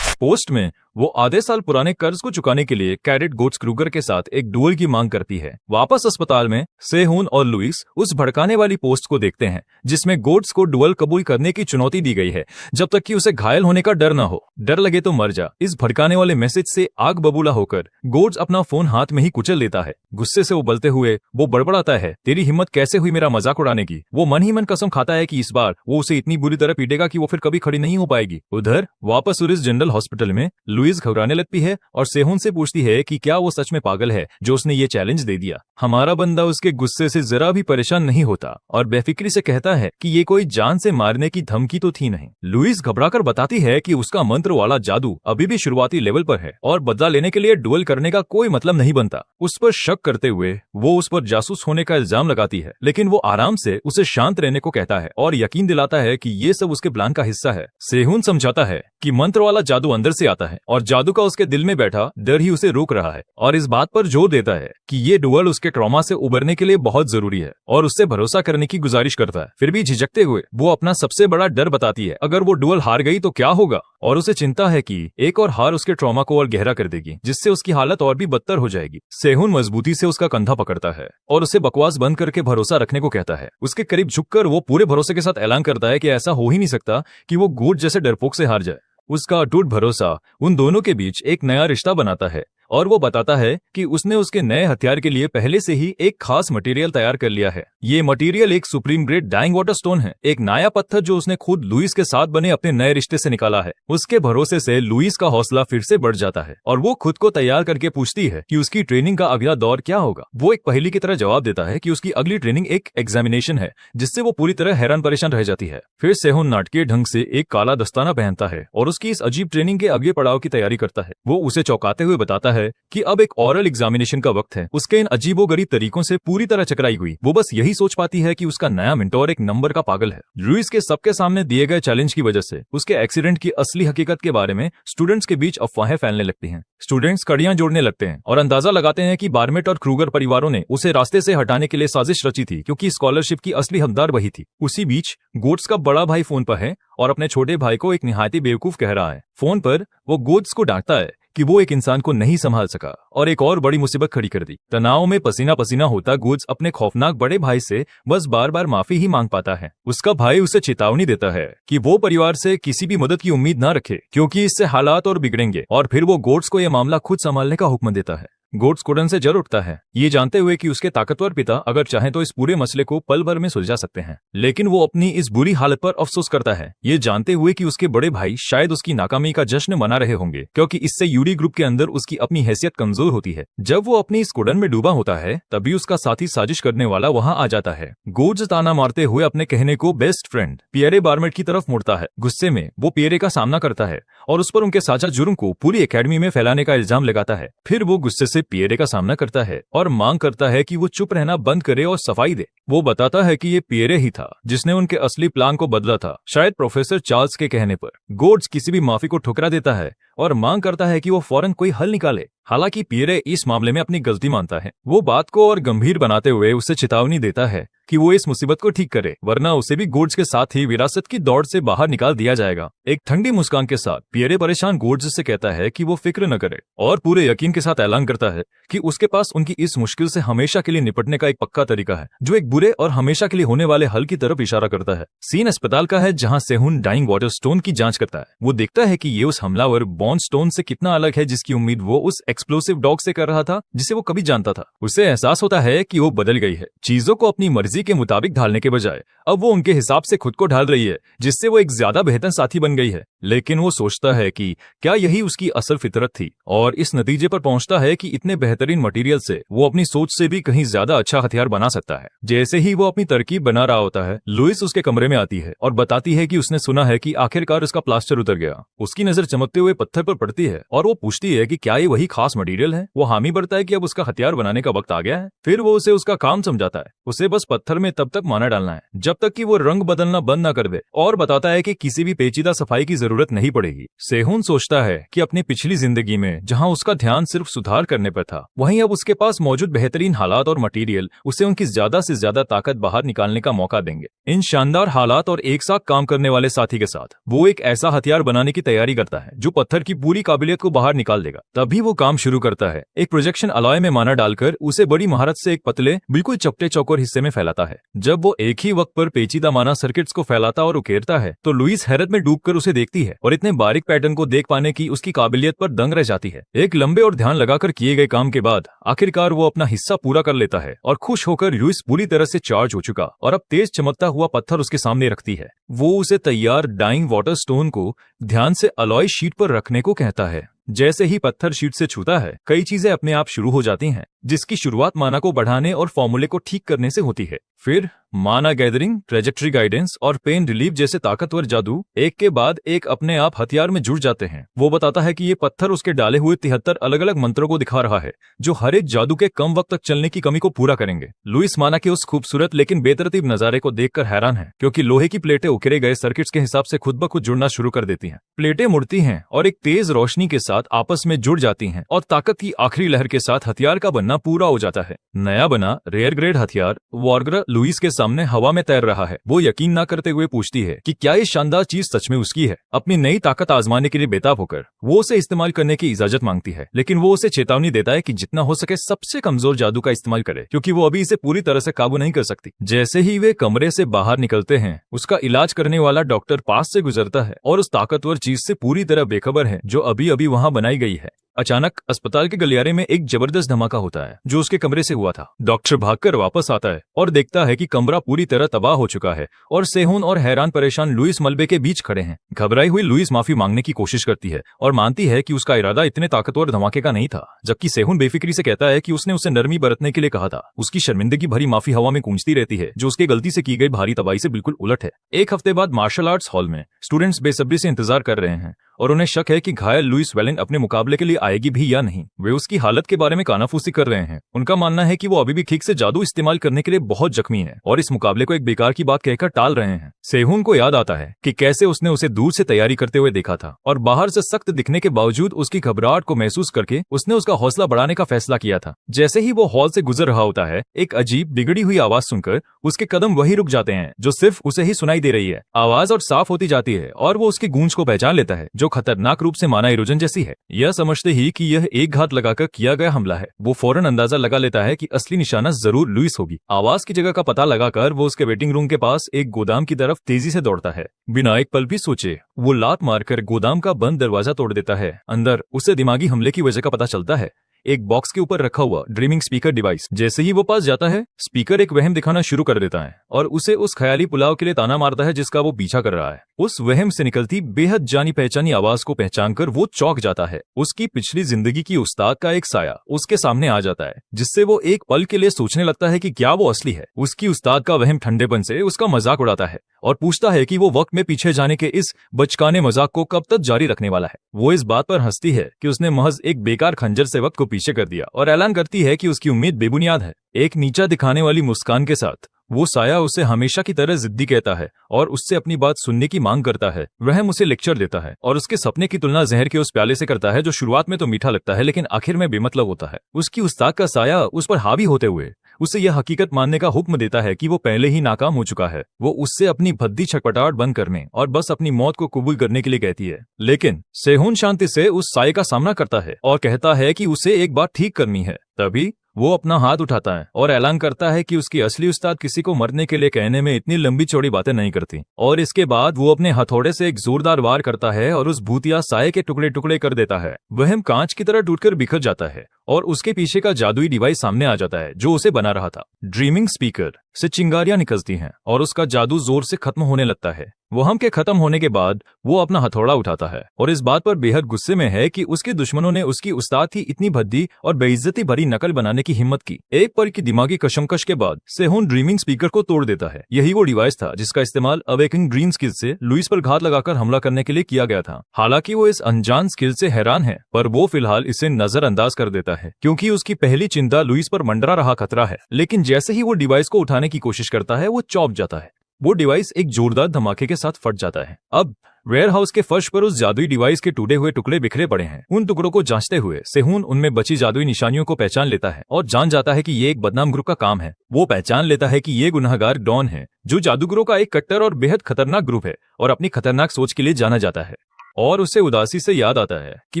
पोस्ट में वो आधे साल पुराने कर्ज को चुकाने के लिए कैडेट गोट्स क्रूगर के साथ एक डुएल की मांग करती है। वापस अस्पताल में सेहुन और लुइस उस भड़काने वाली पोस्ट को देखते हैं जिसमें गोट्स को डुएल कबूल करने की चुनौती दी गई है जब तक कि उसे घायल होने का डर न हो। डर लगे तो मर जा, इस भड़काने वाले मैसेज से आग बबूला होकर गोट्स अपना फोन हाथ में ही कुचल लेता है। गुस्से से उबलते हुए वो बड़बड़ाता है, तेरी हिम्मत कैसे हुई मेरा मजाक उड़ाने की। वो मन ही मन कसम खाता है कि इस बार वो उसे इतनी बुरी तरह पीटेगा कि वो फिर कभी खड़ी नहीं हो पाएगी। उधर वापस उरिस जनरल हॉस्पिटल में लुइस घबराने लगती है और सेहुन से पूछती है कि क्या वो सच में पागल है जो उसने ये चैलेंज दे दिया। हमारा बंदा उसके गुस्से से जरा भी परेशान नहीं होता और बेफिक्री से कहता है कि ये कोई जान से मारने की धमकी तो थी नहीं। लुइस घबराकर बताती है कि उसका मंत्र वाला जादू अभी भी शुरुआती लेवल पर है और बदला लेने के लिए डुएल करने का कोई मतलब नहीं बनता। उस पर शक करते हुए वो उस पर जासूस होने का इल्जाम लगाती है, लेकिन वो आराम से उसे शांत रहने को कहता है और यकीन दिलाता है कि ये सब उसके प्लान का हिस्सा है। सेहुन समझाता है कि मंत्र वाला जादू अंदर से आता है और जादू का उसके दिल में बैठा डर ही उसे रोक रहा है, और इस बात पर जोर देता है कि ये डुएल उसके ट्रॉमा से उबरने के लिए बहुत जरूरी है और उससे भरोसा करने की गुजारिश करता है। फिर भी झिझकते हुए वो अपना सबसे बड़ा डर बताती है, अगर वो डुएल हार गई तो क्या होगा, और उसे चिंता है कि एक और हार उसके ट्रॉमा को और गहरा कर देगी, जिससे उसकी हालत और भी बदतर हो जाएगी। सेहुन मजबूती से उसका कंधा पकड़ता है और उसे बकवास बंद करके भरोसा रखने को कहता है। उसके करीब झुककर वो पूरे भरोसे के साथ ऐलान करता है कि ऐसा हो ही नहीं सकता कि वो गोट जैसे डरपोक से हार जाए। उसका अटूट भरोसा उन दोनों के बीच एक नया रिश्ता बनाता है और वो बताता है कि उसने उसके नए हथियार के लिए पहले से ही एक खास मटेरियल तैयार कर लिया है। ये मटेरियल एक supreme grade dyeing water stone है, एक नया पत्थर जो उसने खुद लुइस के साथ बने अपने नए रिश्ते से निकाला है। उसके भरोसे से लुइस का हौसला फिर से बढ़ जाता है और वो खुद को तैयार करके पूछती है कि उसकी ट्रेनिंग का अगला दौर क्या होगा। वो एक पहेली की तरह जवाब देता है कि उसकी अगली ट्रेनिंग एक एग्जामिनेशन है, जिससे वो पूरी तरह हैरान परेशान रह जाती है। फिर सेहुन नाटकीय ढंग से एक काला दस्ताना पहनता है और उसकी इस अजीब ट्रेनिंग के अगले पड़ाव की तैयारी करता है। वो उसे चौंकाते हुए बताता है कि अब एक ओरल एग्जामिनेशन का वक्त है। उसके इन अजीबोगरीब तरीकों से पूरी तरह चकराई हुई वो बस यही सोच पाती है कि उसका नया मेंटोर एक नंबर का पागल है। लुइस के सबके सामने दिए गए चैलेंज की वजह से उसके एक्सीडेंट की असली हकीकत के बारे में स्टूडेंट्स के बीच अफवाहें फैलने लगती हैं। स्टूडेंट्स कड़ियां जोड़ने लगते हैं और अंदाजा लगाते हैं कि बार्मेट और क्रूगर परिवारों ने उसे रास्ते से हटाने के लिए साजिश रची थी, क्योंकि स्कॉलरशिप की असली हकदार वही थी। उसी बीच गोट्स का बड़ा भाई फोन पर है और अपने छोटे भाई को एक निहायती बेवकूफ कह रहा है। फोन पर वो गोट्स को डांटता है कि वो एक इंसान को नहीं संभाल सका और एक और बड़ी मुसीबत खड़ी कर दी। तनाव में पसीना पसीना होता गोट्स अपने खौफनाक बड़े भाई से बस बार बार माफी ही मांग पाता है। उसका भाई उसे चेतावनी देता है कि वो परिवार से किसी भी मदद की उम्मीद ना रखे, क्योंकि इससे हालात और बिगड़ेंगे, और फिर वो गोट्स को यह मामला खुद संभालने का हुक्म देता है। गोट्स कुड़न से जर उठता है, ये जानते हुए कि उसके ताकतवर पिता अगर चाहें तो इस पूरे मसले को पल भर में सुलझा सकते हैं, लेकिन वो अपनी इस बुरी हालत पर अफसोस करता है, ये जानते हुए कि उसके बड़े भाई शायद उसकी नाकामी का जश्न मना रहे होंगे, क्योंकि इससे यूडी ग्रुप के अंदर उसकी अपनी हैसियत कमजोर होती है। जब वो अपनी इस कुड़न में डूबा होता है तभी उसका साथी साजिश करने वाला वहाँ आ जाता है। गोट्स ताना मारते हुए अपने कहने को बेस्ट फ्रेंड पियरे बार्मेट की तरफ मुड़ता है। गुस्से में वो पियरे का सामना करता है और उस पर उनके साझा जुर्म को पूरी एकेडमी में फैलाने का इल्जाम लगाता है। फिर वो गुस्से से पियरे का सामना करता है और मांग करता है कि वो चुप रहना बंद करे और सफाई दे। वो बताता है कि ये पियरे ही था जिसने उनके असली प्लान को बदला था, शायद प्रोफेसर चार्ल्स के कहने पर। गोट्स किसी भी माफी को ठुकरा देता है और मांग करता है कि वो फौरन कोई हल निकाले। हालांकि पियरे इस मामले में अपनी गलती मानता है। वो बात को और गंभीर बनाते हुए उसे चेतावनी देता है कि वो इस मुसीबत को ठीक करे, वरना उसे भी गोट्स के साथ ही विरासत की दौड़ से बाहर निकाल दिया जाएगा। एक ठंडी मुस्कान के साथ पियरे परेशान गोट्स से कहता है कि वो फिक्र न करे और पूरे यकीन के साथ ऐलान करता है कि उसके पास उनकी इस मुश्किल से हमेशा के लिए निपटने का एक पक्का तरीका है, जो एक बुरे और हमेशा के लिए होने वाले हल की तरफ इशारा करता है। सीन अस्पताल का है जहाँ सेहुन डाइंग वाटर स्टोन की जांच करता है। वो देखता है कि ये उस हमलावर बॉन्ड स्टोन से कितना अलग है जिसकी उम्मीद वो उस एक्सप्लोसिव डॉग से कर रहा था जिसे वो कभी जानता था। उसे एहसास होता है कि वो बदल गई है, चीजों को अपनी मर्जी के मुताबिक ढालने के बजाय अब वो उनके हिसाब से खुद को ढाल रही है, जिससे वो एक ज्यादा बेहतर साथी बन गई है। लेकिन वो सोचता है कि क्या यही उसकी असल फितरत थी, और इस नतीजे पर पहुंचता है कि इतने बेहतरीन मटेरियल से वो अपनी सोच से भी कहीं ज्यादा अच्छा हथियार बना सकता है। जैसे ही वो अपनी तरकीब बना रहा होता है, लुइस उसके कमरे में आती है और बताती है कि उसने सुना है कि आखिरकार उसका प्लास्टर उतर गया। उसकी नजर चमकते हुए पत्थर पर पड़ती है और वो पूछती है कि क्या ये वही खास मटेरियल है। वो हामी भरता है कि अब उसका हथियार बनाने का वक्त आ गया है। फिर वो उसे उसका काम समझाता है, उसे बस पत्थर में तब तक माना डालना है जब तक कि वो रंग बदलना बंद न कर दे, और बताता है कि किसी भी पेचीदा सफाई की जरूरत नहीं पड़ेगी। सेहुन सोचता है कि अपनी पिछली जिंदगी में जहां उसका ध्यान सिर्फ सुधार करने पर था, वहीं अब उसके पास मौजूद बेहतरीन हालात और मटेरियल उसे उनकी ज्यादा से ज्यादा ताकत बाहर निकालने का मौका देंगे। इन शानदार हालात और एक साथ काम करने वाले साथी के साथ वो एक ऐसा हथियार बनाने की तैयारी करता है जो पत्थर की पूरी काबिलियत को बाहर निकाल देगा। तभी वो काम शुरू करता है। एक प्रोजेक्शन अलॉय में माना डालकर उसे बड़ी महारत से एक पतले बिल्कुल चपटे चौकोर हिस्से में फैलाता है। जब वो एक ही वक्त पर पेचीदा माना सर्किट्स को फैलाता और उकेरता है तो लुइस हैरत में डूबकर उसे देखती देखती है और इतने बारीक पैटर्न को देख पाने की उसकी काबिलियत पर दंग रह जाती है। एक लंबे और ध्यान लगाकर किए गए काम के बाद आखिरकार वो अपना हिस्सा पूरा कर लेता है और खुश होकर लुइस पूरी तरह से चार्ज हो चुका और अब तेज चमकता हुआ पत्थर उसके सामने रखती है। वो उसे तैयार डाइंग वाटर स्टोन को ध्यान से अलॉय शीट पर रखने को कहता है। जैसे ही पत्थर शीट से छूता है, कई चीजें अपने आप शुरू हो जाती हैं, जिसकी शुरुआत माना को बढ़ाने और फॉर्मूले को ठीक करने से होती है। फिर माना गैदरिंग, ट्रेजेक्ट्री गाइडेंस और पेन रिलीफ जैसे ताकतवर जादू एक के बाद एक अपने आप हथियार में जुड़ जाते हैं। वो बताता है कि ये पत्थर उसके डाले हुए 73 अलग अलग मंत्रों को दिखा रहा है, जो हर एक जादू के कम वक्त तक चलने की कमी को पूरा करेंगे। लुइस माना के उस खूबसूरत लेकिन बेतरतीब नजारे को देखकर हैरान है, क्योंकि लोहे की प्लेटें उकेरे गए सर्किट्स के हिसाब से खुद ब खुद जुड़ना शुरू कर देती हैं। प्लेटें मुड़ती हैं और एक तेज रोशनी के साथ आपस में जुड़ जाती हैं और ताकत की आखिरी लहर के साथ हथियार का बनना पूरा हो जाता है। नया बना रेयर ग्रेड हथियार वॉर्गर लुइस के सामने हवा में तैर रहा है। वो यकीन न करते हुए पूछती है कि क्या ये शानदार चीज सच में उसकी है। अपनी नई ताकत आजमाने के लिए बेताब होकर वो उसे इस्तेमाल करने की इजाजत मांगती है, लेकिन वो उसे चेतावनी देता है कि जितना हो सके सबसे कमजोर जादू का इस्तेमाल करे, क्योंकि वो अभी इसे पूरी तरह से काबू नहीं कर सकती। जैसे ही वे कमरे से बाहर निकलते हैं, उसका इलाज करने वाला डॉक्टर पास से गुजरता है और उस ताकतवर चीज से पूरी तरह बेखबर है जो अभी अभी वहां बनाई गई है। अचानक अस्पताल के गलियारे में एक जबरदस्त धमाका होता है जो उसके कमरे से हुआ था। डॉक्टर भागकर वापस आता है और देखता है कि कमरा पूरी तरह तबाह हो चुका है और सेहून और हैरान परेशान लुइस मलबे के बीच खड़े हैं। घबराई हुई लुइस माफी मांगने की कोशिश करती है और मानती है कि उसका इरादा इतने ताकतवर धमाके का नहीं था, जबकि सेहून बेफिक्री से कहता है कि उसने उसे नरमी बरतने के लिए कहा था। उसकी शर्मिंदगी भरी माफी हवा में गूंजती रहती है, जो उसकी गलती से की गई भारी तबाही से बिल्कुल उलट है। एक हफ्ते बाद मार्शल आर्ट्स हॉल में स्टूडेंट्स बेसब्री से इंतजार कर रहे हैं और उन्हें शक है कि घायल लुइस वेलिंग अपने मुकाबले के लिए आएगी भी या नहीं। वे उसकी हालत के बारे में कानाफूसी कर रहे हैं। उनका मानना है कि वो अभी भी ठीक से जादू इस्तेमाल करने के लिए बहुत जख्मी है और इस मुकाबले को एक बेकार की बात कहकर टाल रहे हैं। सेहून को याद आता है कि कैसे उसने उसे दूर से तैयारी करते हुए देखा था और बाहर से सख्त दिखने के बावजूद उसकी घबराहट को महसूस करके उसने उसका हौसला बढ़ाने का फैसला किया था। जैसे ही वो हॉल से गुजर रहा होता है, एक अजीब बिगड़ी हुई आवाज सुनकर उसके कदम वही रुक जाते हैं जो सिर्फ उसे ही सुनाई दे रही है। आवाज और साफ होती जाती है और वो उसकी गूंज को पहचान लेता है, जो खतरनाक रूप से माना इरोजन जैसी है। यह समझते ही कि यह एक घात लगाकर किया गया हमला है, वो फौरन अंदाजा लगा लेता है कि असली निशाना जरूर लुइस होगी। आवाज की जगह का पता लगाकर वो उसके वेटिंग रूम के पास एक गोदाम की तरफ तेजी से दौड़ता है। बिना एक पल भी सोचे वो लात मारकर गोदाम का बंद दरवाजा तोड़ देता है। अंदर उसे दिमागी हमले की वजह का पता चलता है, एक बॉक्स के ऊपर रखा हुआ ड्रीमिंग स्पीकर डिवाइस। जैसे ही वो पास जाता है, स्पीकर एक वहम दिखाना शुरू कर देता है और उसे उस ख्याली पुलाव के लिए ताना मारता है जिसका वो पीछा कर रहा है। उस वहम से निकलती बेहद जानी पहचानी आवाज को पहचानकर वो चौंक जाता है। उसकी पिछली जिंदगी की उस्ताद का एक साया उसके सामने आ जाता है, जिससे वो एक पल के लिए सोचने लगता है कि क्या वो असली है। उसकी उस्ताद का वहम ठंडेपन से उसका मजाक उड़ाता है और पूछता है कि वो वक्त में पीछे जाने के इस बचकाने मजाक को कब तक जारी रखने वाला है। वो इस बात पर हंसती है कि उसने महज एक बेकार खंजर से वक्त को पीछे कर दिया और ऐलान करती है कि उसकी उम्मीद बेबुनियाद है। एक नीचा दिखाने वाली मुस्कान के साथ वो साया उसे हमेशा की तरह जिद्दी कहता है और उससे अपनी बात सुनने की मांग करता है। वह उसे लेक्चर देता है और उसके सपने की तुलना जहर के उस प्याले से करता है जो शुरुआत में तो मीठा लगता है लेकिन आखिर में बेमतलब होता है। उसकी उस्ताद का साया उस पर हावी होते हुए उसे यह हकीकत मानने का हुक्म देता है कि वो पहले ही नाकाम हो चुका है। वो उससे अपनी भद्दी छटपटाहट बंद करने और बस अपनी मौत को कबूल करने के लिए कहती है, लेकिन सेहून शांति से उस साये का सामना करता है और कहता है कि उसे एक बात ठीक करनी है। तभी वो अपना हाथ उठाता है और ऐलान करता है कि उसकी असली उस्ताद किसी को मरने के लिए कहने में इतनी लंबी चौड़ी बातें नहीं करती। और इसके बाद वो अपने हथौड़े से एक जोरदार वार करता है और उस भूतिया साये के टुकड़े टुकड़े कर देता है। वह कांच की तरह टूटकर बिखर जाता है और उसके पीछे का जादुई डिवाइस सामने आ जाता है जो उसे बना रहा था। ड्रीमिंग स्पीकर से चिंगारियां निकलती हैं और उसका जादू जोर से खत्म होने लगता है। वहम के खत्म होने के बाद वो अपना हथौड़ा उठाता है और इस बात पर बेहद गुस्से में है कि उसके दुश्मनों ने उसकी उस्ताद की इतनी भद्दी और बेइज्जती भरी नकल बनाने की हिम्मत की। एक पल की दिमागी कशमकश के बाद सेहून ड्रीमिंग स्पीकर को तोड़ देता है। यही वो डिवाइस था जिसका इस्तेमाल अवेकिंग ड्रीम स्किल से लुइस पर घात लगाकर हमला करने के लिए किया गया था। हालांकि वो इस अनजान स्किल से हैरान है, पर वो फिलहाल इसे नजरअंदाज कर देता है क्योंकि उसकी पहली चिंता लुइस पर मंडरा रहा खतरा है। लेकिन जैसे ही वो डिवाइस को उठाने की कोशिश करता है, वो चौंक जाता है। वो डिवाइस एक जोरदार धमाके के साथ फट जाता है। अब वेयरहाउस के फर्श पर उस जादुई डिवाइस के टूटे हुए टुकड़े बिखरे पड़े हैं। उन टुकड़ों को जांचते हुए सेहून उनमें बची जादुई निशानियों को पहचान लेता है और जान जाता है कि ये एक बदनाम ग्रुप का काम है। वो पहचान लेता है कि ये गुनहगार डॉन है, जो जादूगरों का एक कट्टर और बेहद खतरनाक ग्रुप है और अपनी खतरनाक सोच के लिए जाना जाता है। और उसे उदासी से याद आता है कि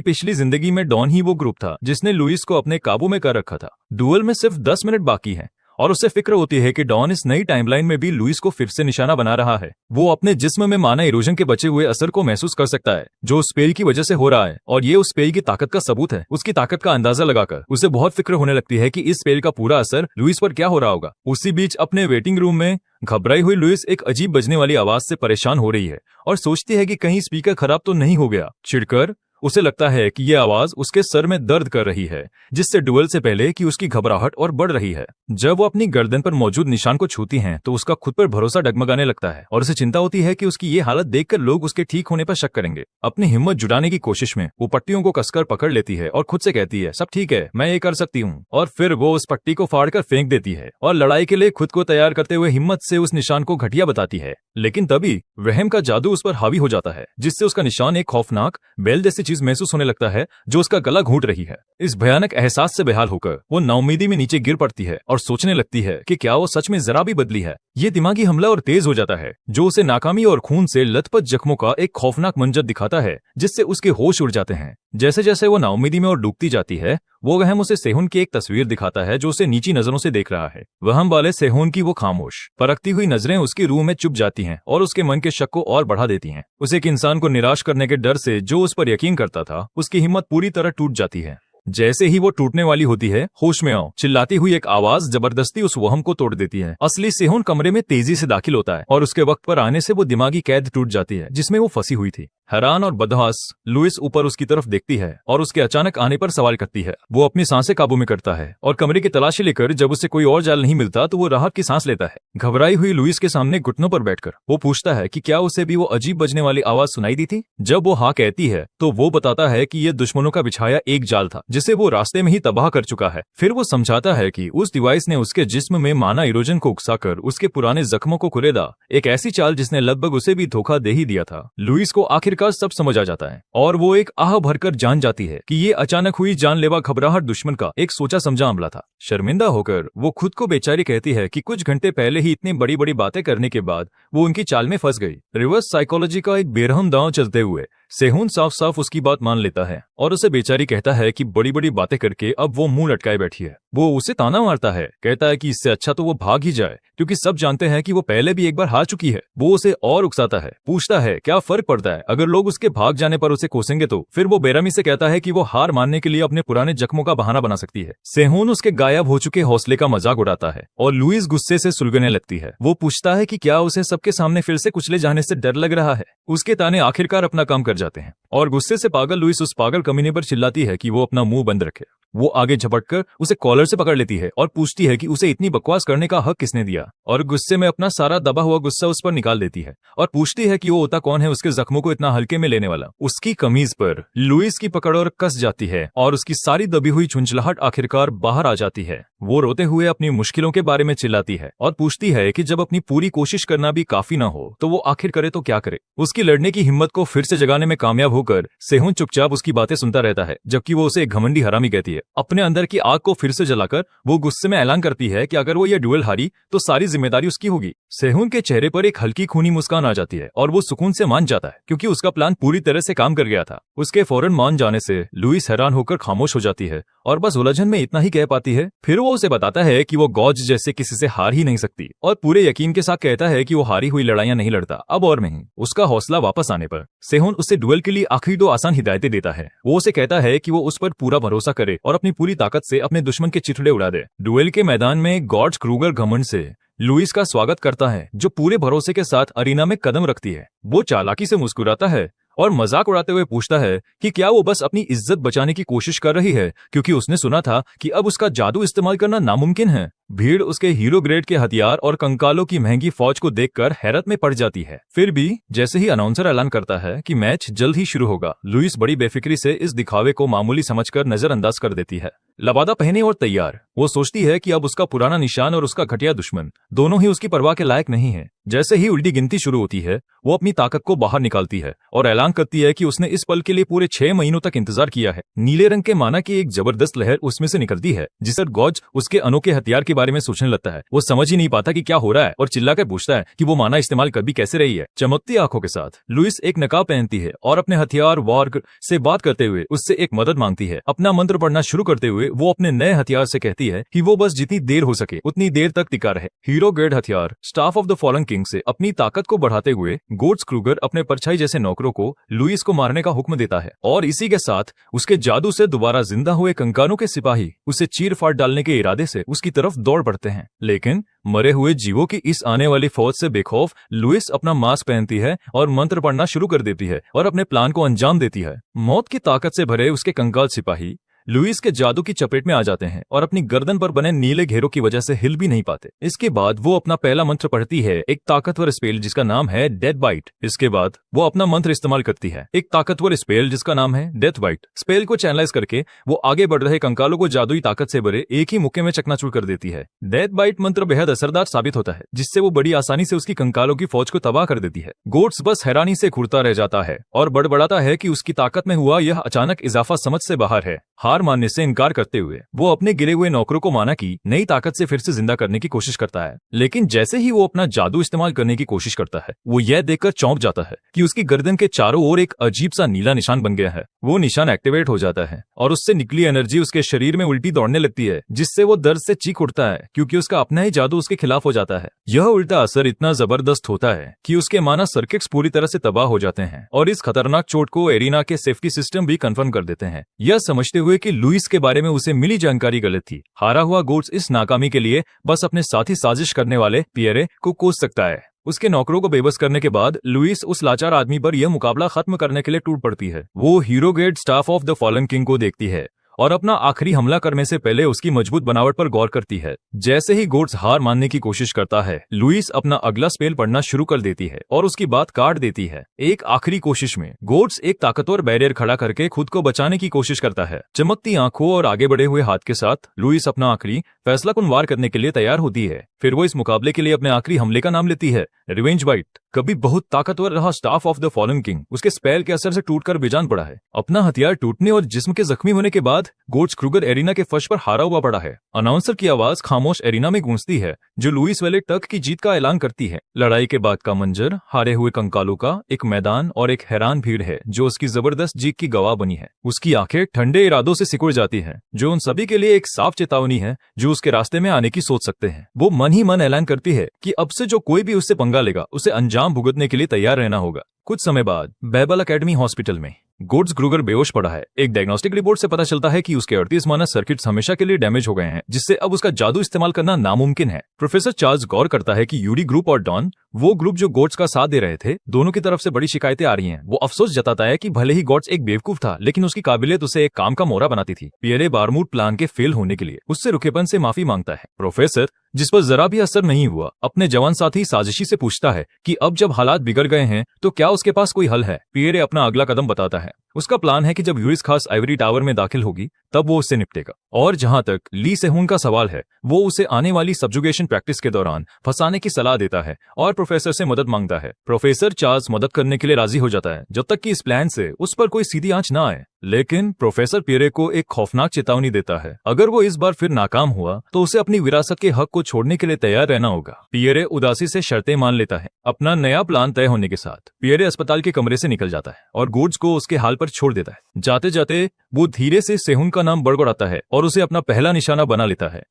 पिछली जिंदगी में डॉन ही वो ग्रुप था जिसने लुइस को अपने काबू में कर रखा था। डुअल में सिर्फ 10 मिनट बाकी है और उसे फिक्र होती है कि डॉन इस नई टाइमलाइन में भी लुइस को फिर से निशाना बना रहा है। वो अपने जिस्म में माना इरोजन के बचे हुए असर को महसूस कर सकता है जो उस पेय की वजह से हो रहा है, और ये उस पेय की ताकत का सबूत है। उसकी ताकत का अंदाजा लगाकर उसे बहुत फिक्र होने लगती है कि इस पेय का पूरा असर लुइस पर क्या हो रहा होगा। उसी बीच अपने वेटिंग रूम में घबराई हुई लुइस एक अजीब बजने वाली आवाज से परेशान हो रही है और सोचती है कि कहीं स्पीकर खराब तो नहीं हो गया। चिढ़कर उसे लगता है कि यह आवाज उसके सर में दर्द कर रही है, जिससे डुएल से पहले कि उसकी घबराहट और बढ़ रही है। जब वो अपनी गर्दन पर मौजूद निशान को छूती हैं, तो उसका खुद पर भरोसा डगमगाने लगता है और उसे चिंता होती है कि उसकी ये हालत देखकर लोग उसके ठीक होने पर शक करेंगे। अपनी हिम्मत जुटाने की कोशिश में वो पट्टियों को कसकर पकड़ लेती है और खुद से कहती है, सब ठीक है, मैं ये कर सकती हूँ। और फिर वो उस पट्टी को फाड़कर फेंक देती है और लड़ाई के लिए खुद को तैयार करते हुए हिम्मत से उस निशान को घटिया बताती है। लेकिन तभी वहम का जादू उस पर हावी हो जाता है, जिससे उसका निशान एक खौफनाक बेल जैसी चीज महसूस होने लगता है जो उसका गला घूंट रही है। इस भयानक एहसास से बेहाल होकर वो नाउमीदी में नीचे गिर पड़ती है और सोचने लगती है कि क्या वो सच में जरा भी बदली है। ये दिमागी हमला और तेज हो जाता है जो उसे नाकामी और खून से लथपथ जख्मों का एक खौफनाक मंजर दिखाता है, जिससे उसके होश उड़ जाते हैं। जैसे जैसे वो नाउमीदी में और डूबती जाती है, वो वहम उसे सेहुन की एक तस्वीर दिखाता है जो उसे नीची नजरों से देख रहा है। वहम वाले सेहुन की वो खामोश परखती हुई नजरें उसकी रूह में चुप जाती हैं और उसके मन के शक को और बढ़ा देती हैं। उसे एक इंसान को निराश करने के डर से जो उस पर यकीन करता था, उसकी हिम्मत पूरी तरह टूट जाती है। जैसे ही वो टूटने वाली होती है, होश में आओ चिल्लाती हुई एक आवाज जबरदस्ती उस वहम को तोड़ देती है। असली सेहुन कमरे में तेजी से दाखिल होता है और उसके वक्त पर आने से वो दिमागी कैद टूट जाती है जिसमें वो फंसी हुई थी। हैरान और बदहवास लुइस ऊपर उसकी तरफ देखती है और उसके अचानक आने पर सवाल करती है। वो अपनी सांसें काबू में करता है और कमरे की तलाशी लेकर जब उसे कोई और जाल नहीं मिलता तो वो राहत की सांस लेता है। घबराई हुई लुइस के सामने घुटनों पर बैठकर वो पूछता है कि क्या उसे भी वो अजीब बजने वाली आवाज सुनाई दी थी। जब वो हाँ कहती है तो वो बताता है कि ये दुश्मनों का बिछाया एक जाल था जिसे वो रास्ते में ही तबाह कर चुका है। फिर वो समझाता है कि उस डिवाइस ने उसके जिस्म में माना इरोजन को उकसाकर उसके पुराने जख्मों को कुरेदा, एक ऐसी चाल जिसने लगभग उसे भी धोखा दे ही दिया था। लुइस को आखिरकार सब समझ आ जाता है और वो एक आह भरकर जान जाती है कि ये अचानक हुई जानलेवा घबराहट दुश्मन का एक सोचा समझा हमला था। शर्मिंदा होकर वो खुद को बेचारी कहती है कि कुछ घंटे पहले ही इतनी बड़ी बड़ी बातें करने के बाद वो उनकी चाल में फंस गई। रिवर्स साइकोलॉजी का एक बेरहम दांव चलते हुए सेहुन साफ साफ उसकी बात मान लेता है और उसे बेचारी कहता है कि बड़ी बड़ी बातें करके अब वो मुंह लटकाए बैठी है। वो उसे ताना मारता है, कहता है कि इससे अच्छा तो वो भाग ही जाए क्योंकि सब जानते हैं कि वो पहले भी एक बार हार चुकी है। वो उसे और उकसाता है, पूछता है क्या फर्क पड़ता है अगर लोग उसके भाग जाने पर उसे कोसेंगे तो। फिर वो बेरहमी से कहता है कि वो हार मानने के लिए अपने पुराने जख्मों का बहाना बना सकती है। सेहुन उसके गायब हो चुके हौसले का मजाक उड़ाता है और लुइस गुस्से से सुलगने लगती है। वो पूछता है कि क्या उसे सबके सामने फिर से कुचले जाने से डर लग रहा है। उसके ताने आखिरकार अपना काम कर जाते हैं और गुस्से से पागल लुइस उस पागल कमीने पर चिल्लाती है कि वो अपना मुंह बंद रखे। वो आगे झपटकर उसे कॉलर से पकड़ लेती है और पूछती है कि उसे इतनी बकवास करने का हक किसने दिया, और गुस्से में अपना सारा दबा हुआ गुस्सा उस पर निकाल देती है और पूछती है कि वो होता कौन है उसके जख्मों को इतना हल्के में लेने वाला। उसकी कमीज पर लुइस की पकड़ और कस जाती है और उसकी सारी दबी हुई झुंझलाहट आखिरकार बाहर आ जाती है। वो रोते हुए अपनी मुश्किलों के बारे में चिल्लाती है और पूछती है कि जब अपनी पूरी कोशिश करना भी काफी ना हो तो वो आखिर करे तो क्या करे। उसकी लड़ने की हिम्मत को फिर से जगाने में कामयाब होकर सेहुन चुपचाप उसकी बातें सुनता रहता है, जबकि वो उसे एक घमंडी हरामी कहती है। अपने अंदर की आग को फिर से जलाकर वो गुस्से में ऐलान करती है कि अगर वो ये ड्यूएल हारी तो सारी जिम्मेदारी उसकी होगी। सेहुन के चेहरे पर एक हल्की खूनी मुस्कान आ जाती है और वो सुकून से मान जाता है क्योंकि उसका प्लान पूरी तरह से काम कर गया था। उसके फौरन मान जाने से लुइस हैरान होकर खामोश हो जाती है और बस उलझन में इतना ही कह पाती है। फिर वो उसे बताता है कि वो गॉज जैसे किसी से हार ही नहीं सकती और पूरे यकीन के साथ कहता है कि वो हारी हुई लड़ाइयां नहीं लड़ता अब और नहीं। उसका हौसला वापस आने पर सेहुन उसे डुएल के लिए आखिरी 2 आसान हिदायतें देता है। वो उसे कहता है कि वो उस पर पूरा भरोसा करे और अपनी पूरी ताकत से अपने दुश्मन के चिथड़े उड़ा दे। डुएल के मैदान में गॉर्ज क्रूगर घमंड से लुइस का स्वागत करता है, जो पूरे भरोसे के साथ अरीना में कदम रखती है। वो चालाकी से मुस्कुराता है और मजाक उड़ाते हुए पूछता है कि क्या वो बस अपनी इज्जत बचाने की कोशिश कर रही है क्योंकि उसने सुना था कि अब उसका जादू इस्तेमाल करना नामुमकिन है। भीड़ उसके हीरो ग्रेड के हथियार और कंकालों की महंगी फौज को देखकर हैरत में पड़ जाती है। फिर भी जैसे ही अनाउंसर ऐलान करता है कि मैच जल्द ही शुरू होगा, लुइस बड़ी बेफिक्री से इस दिखावे को मामूली समझकर नजरअंदाज कर देती है। लबादा पहने और तैयार वो सोचती है कि अब उसका पुराना निशान और उसका घटिया दुश्मन दोनों ही उसकी परवाह के लायक नहीं है। जैसे ही उल्टी गिनती शुरू होती है, वो अपनी ताकत को बाहर निकालती है और ऐलान करती है कि उसने इस पल के लिए पूरे 6 महीनों तक इंतजार किया है। नीले रंग के माना की एक जबरदस्त लहर उसमें से निकलती है जिसे गॉज उसके अनोखे हथियार की बारे में सोचने लगता है। वो समझ ही नहीं पाता कि क्या हो रहा है और चिल्लाकर पूछता है कि वो माना इस्तेमाल कभी कैसे रही है। चमकती आंखों के साथ लुइस एक नकाब पहनती है और अपने हथियार वार्ग से बात करते हुए उससे एक मदद मांगती है। अपना मंत्र पढ़ना शुरू करते हुए वो अपने नए हथियार से कहती है कि वो बस जितनी देर हो सके उतनी देर तक टिका रहे। हीरो ग्रेड हथियार staff of the fallen king से अपनी ताकत को बढ़ाते हुए गोट्स क्रूगर अपने परछाई जैसे नौकरों को लुइस को मारने का हुक्म देता है और इसी के साथ उसके जादू से दोबारा जिंदा हुए कंकालों के सिपाही उसे चीर फाड़ डालने के इरादे से उसकी तरफ दौड़ पड़ते हैं। लेकिन मरे हुए जीवों की इस आने वाली फौज से बेखौफ लुइस अपना मास्क पहनती है और मंत्र पढ़ना शुरू कर देती है और अपने प्लान को अंजाम देती है। मौत की ताकत से भरे उसके कंकाल सिपाही लुइस के जादू की चपेट में आ जाते हैं और अपनी गर्दन पर बने नीले घेरों की वजह से हिल भी नहीं पाते। इसके बाद वो अपना पहला मंत्र पढ़ती है, एक ताकतवर स्पेल जिसका नाम है डेथ बाइट। इसके बाद वो अपना मंत्र इस्तेमाल करती है, एक ताकतवर स्पेल जिसका नाम है डेथ बाइट। स्पेल को चैनलाइज करके वो आगे बढ़ रहे कंकालों को जादुई ताकत से भरे एक ही मुक्के में चकनाचूर कर देती है। डेथ बाइट मंत्र बेहद असरदार साबित होता है, जिससे वो बड़ी आसानी से उसकी कंकालों की फौज को तबाह कर देती है। गोट्स बस हैरानी से घूरता रह जाता है और बड़बड़ाता है कि उसकी ताकत में हुआ यह अचानक इजाफा समझ से बाहर है। हार मानने से इनकार करते हुए वो अपने गिरे हुए नौकरों को माना की नई ताकत से फिर से जिंदा करने की कोशिश करता है। लेकिन जैसे ही वो अपना जादू इस्तेमाल करने की कोशिश करता है वो यह देखकर चौंक जाता है कि उसकी गर्दन के चारों ओर एक अजीब सा नीला निशान बन गया है। वो निशान एक्टिवेट हो जाता है और उससे निकली एनर्जी उसके शरीर में उल्टी दौड़ने लगती है, जिससे वो दर्द से चीख उठता है क्योंकि उसका अपना ही जादू उसके खिलाफ हो जाता है। यह उल्टा असर इतना जबरदस्त होता है कि उसके माना सर्किट्स पूरी तरह से तबाह हो जाते हैं और इस खतरनाक चोट को एरिना के सेफ्टी सिस्टम भी कंफर्म कर देते हैं, यह समझते हुए कि लुइस के बारे में उसे मिली जानकारी गलत थी। हारा हुआ गोट्स इस नाकामी के लिए बस अपने साथी साजिश करने वाले पियरे को कोस सकता है। उसके नौकरों को बेबस करने के बाद लुइस उस लाचार आदमी पर यह मुकाबला खत्म करने के लिए टूट पड़ती है। वो hero grade staff of the fallen king को देखती है और अपना आखिरी हमला करने से पहले उसकी मजबूत बनावट पर गौर करती है। जैसे ही गोट्स हार मानने की कोशिश करता है लुइस अपना अगला स्पेल पढ़ना शुरू कर देती है और उसकी बात काट देती है। एक आखिरी कोशिश में गोट्स एक ताकतवर बैरियर खड़ा करके खुद को बचाने की कोशिश करता है। चमकती आंखों और आगे बढ़े हुए हाथ के साथ लुइस अपना आखिरी फैसलाकुन वार करने के लिए तैयार होती है। फिर वो इस मुकाबले के लिए अपने आखिरी हमले का नाम लेती है, रिवेंज बाइट। कभी बहुत ताकतवर रहा staff of the fallen king उसके स्पेल के असर से टूटकर बेजान पड़ा है। अपना हथियार टूटने और जिस्म के जख्मी होने के बाद गोट्स क्रूगर एरिना के फर्श पर हारा हुआ पड़ा है। अनाउंसर की आवाज खामोश एरिना में गूंजती है जो लुइस वाले टक की जीत का ऐलान करती है। लड़ाई के बाद का मंजर हारे हुए कंकालों का एक मैदान और एक हैरान भीड़ है जो उसकी जबरदस्त जीत की गवाह बनी है। उसकी आंखें ठंडे इरादों से सिकुड़ जाती है जो उन सभी के लिए एक साफ चेतावनी है जो उसके रास्ते में आने की सोच सकते हैं। वो मन ही मन ऐलान करती है कि अब से जो कोई भी उससे पंगा लेगा उसे अंजाम भुगतने के लिए तैयार रहना होगा। कुछ समय बाद बेबल एकेडमी हॉस्पिटल में गोट्स क्रूगर बेहोश पड़ा है। एक डायग्नोस्टिक रिपोर्ट से पता चलता है कि उसके 38 मानस सर्किट्स हमेशा के लिए डैमेज हो गए हैं, जिससे अब उसका जादू इस्तेमाल करना नामुमकिन है। प्रोफेसर चार्ल्स गौर करता है कि यूडी ग्रुप और डॉन, वो ग्रुप जो गोट्स का साथ दे रहे थे, दोनों की तरफ से बड़ी शिकायतें आ रही हैं। वो अफसोस जताता है कि भले ही गोट्स एक बेवकूफ था लेकिन उसकी काबिलियत उसे एक काम का मोहरा बनाती थी। पियरे बारमूड प्लान के फेल होने के लिए उससे रुखेपन से माफी मांगता है। प्रोफेसर, जिस पर जरा भी असर नहीं हुआ, अपने जवान साथी साजिशी से पूछता है कि अब जब हालात बिगड़ गए हैं तो क्या उसके पास कोई हल है। पियरे अपना अगला कदम बताता है। उसका प्लान है कि जब यूरिस खास आइवरी टावर में दाखिल होगी तब वो उससे निपटेगा। और जहां तक ली सेहून का सवाल है, वो उसे आने वाली सब्जुगेशन प्रैक्टिस के दौरान फंसाने की सलाह देता है और प्रोफेसर से मदद मांगता है। प्रोफेसर चार्ल्स मदद करने के लिए राजी हो जाता है जब तक कि इस प्लान से उस पर कोई सीधी आंच ना आए। लेकिन प्रोफेसर पियरे को एक खौफनाक चेतावनी देता है, अगर वो इस बार फिर नाकाम हुआ तो उसे अपनी विरासत के हक को छोड़ने के लिए तैयार रहना होगा। पियरे उदासी से शर्तें मान लेता है। अपना नया प्लान तय होने के साथ पियरे अस्पताल के कमरे से निकल जाता है और गोट्स को उसके हाल पर छोड़ देता है। जाते जाते वो धीरे से सेहून का नाम बड़बड़ाता है और उसे अपना पहला निशाना बना लेता है।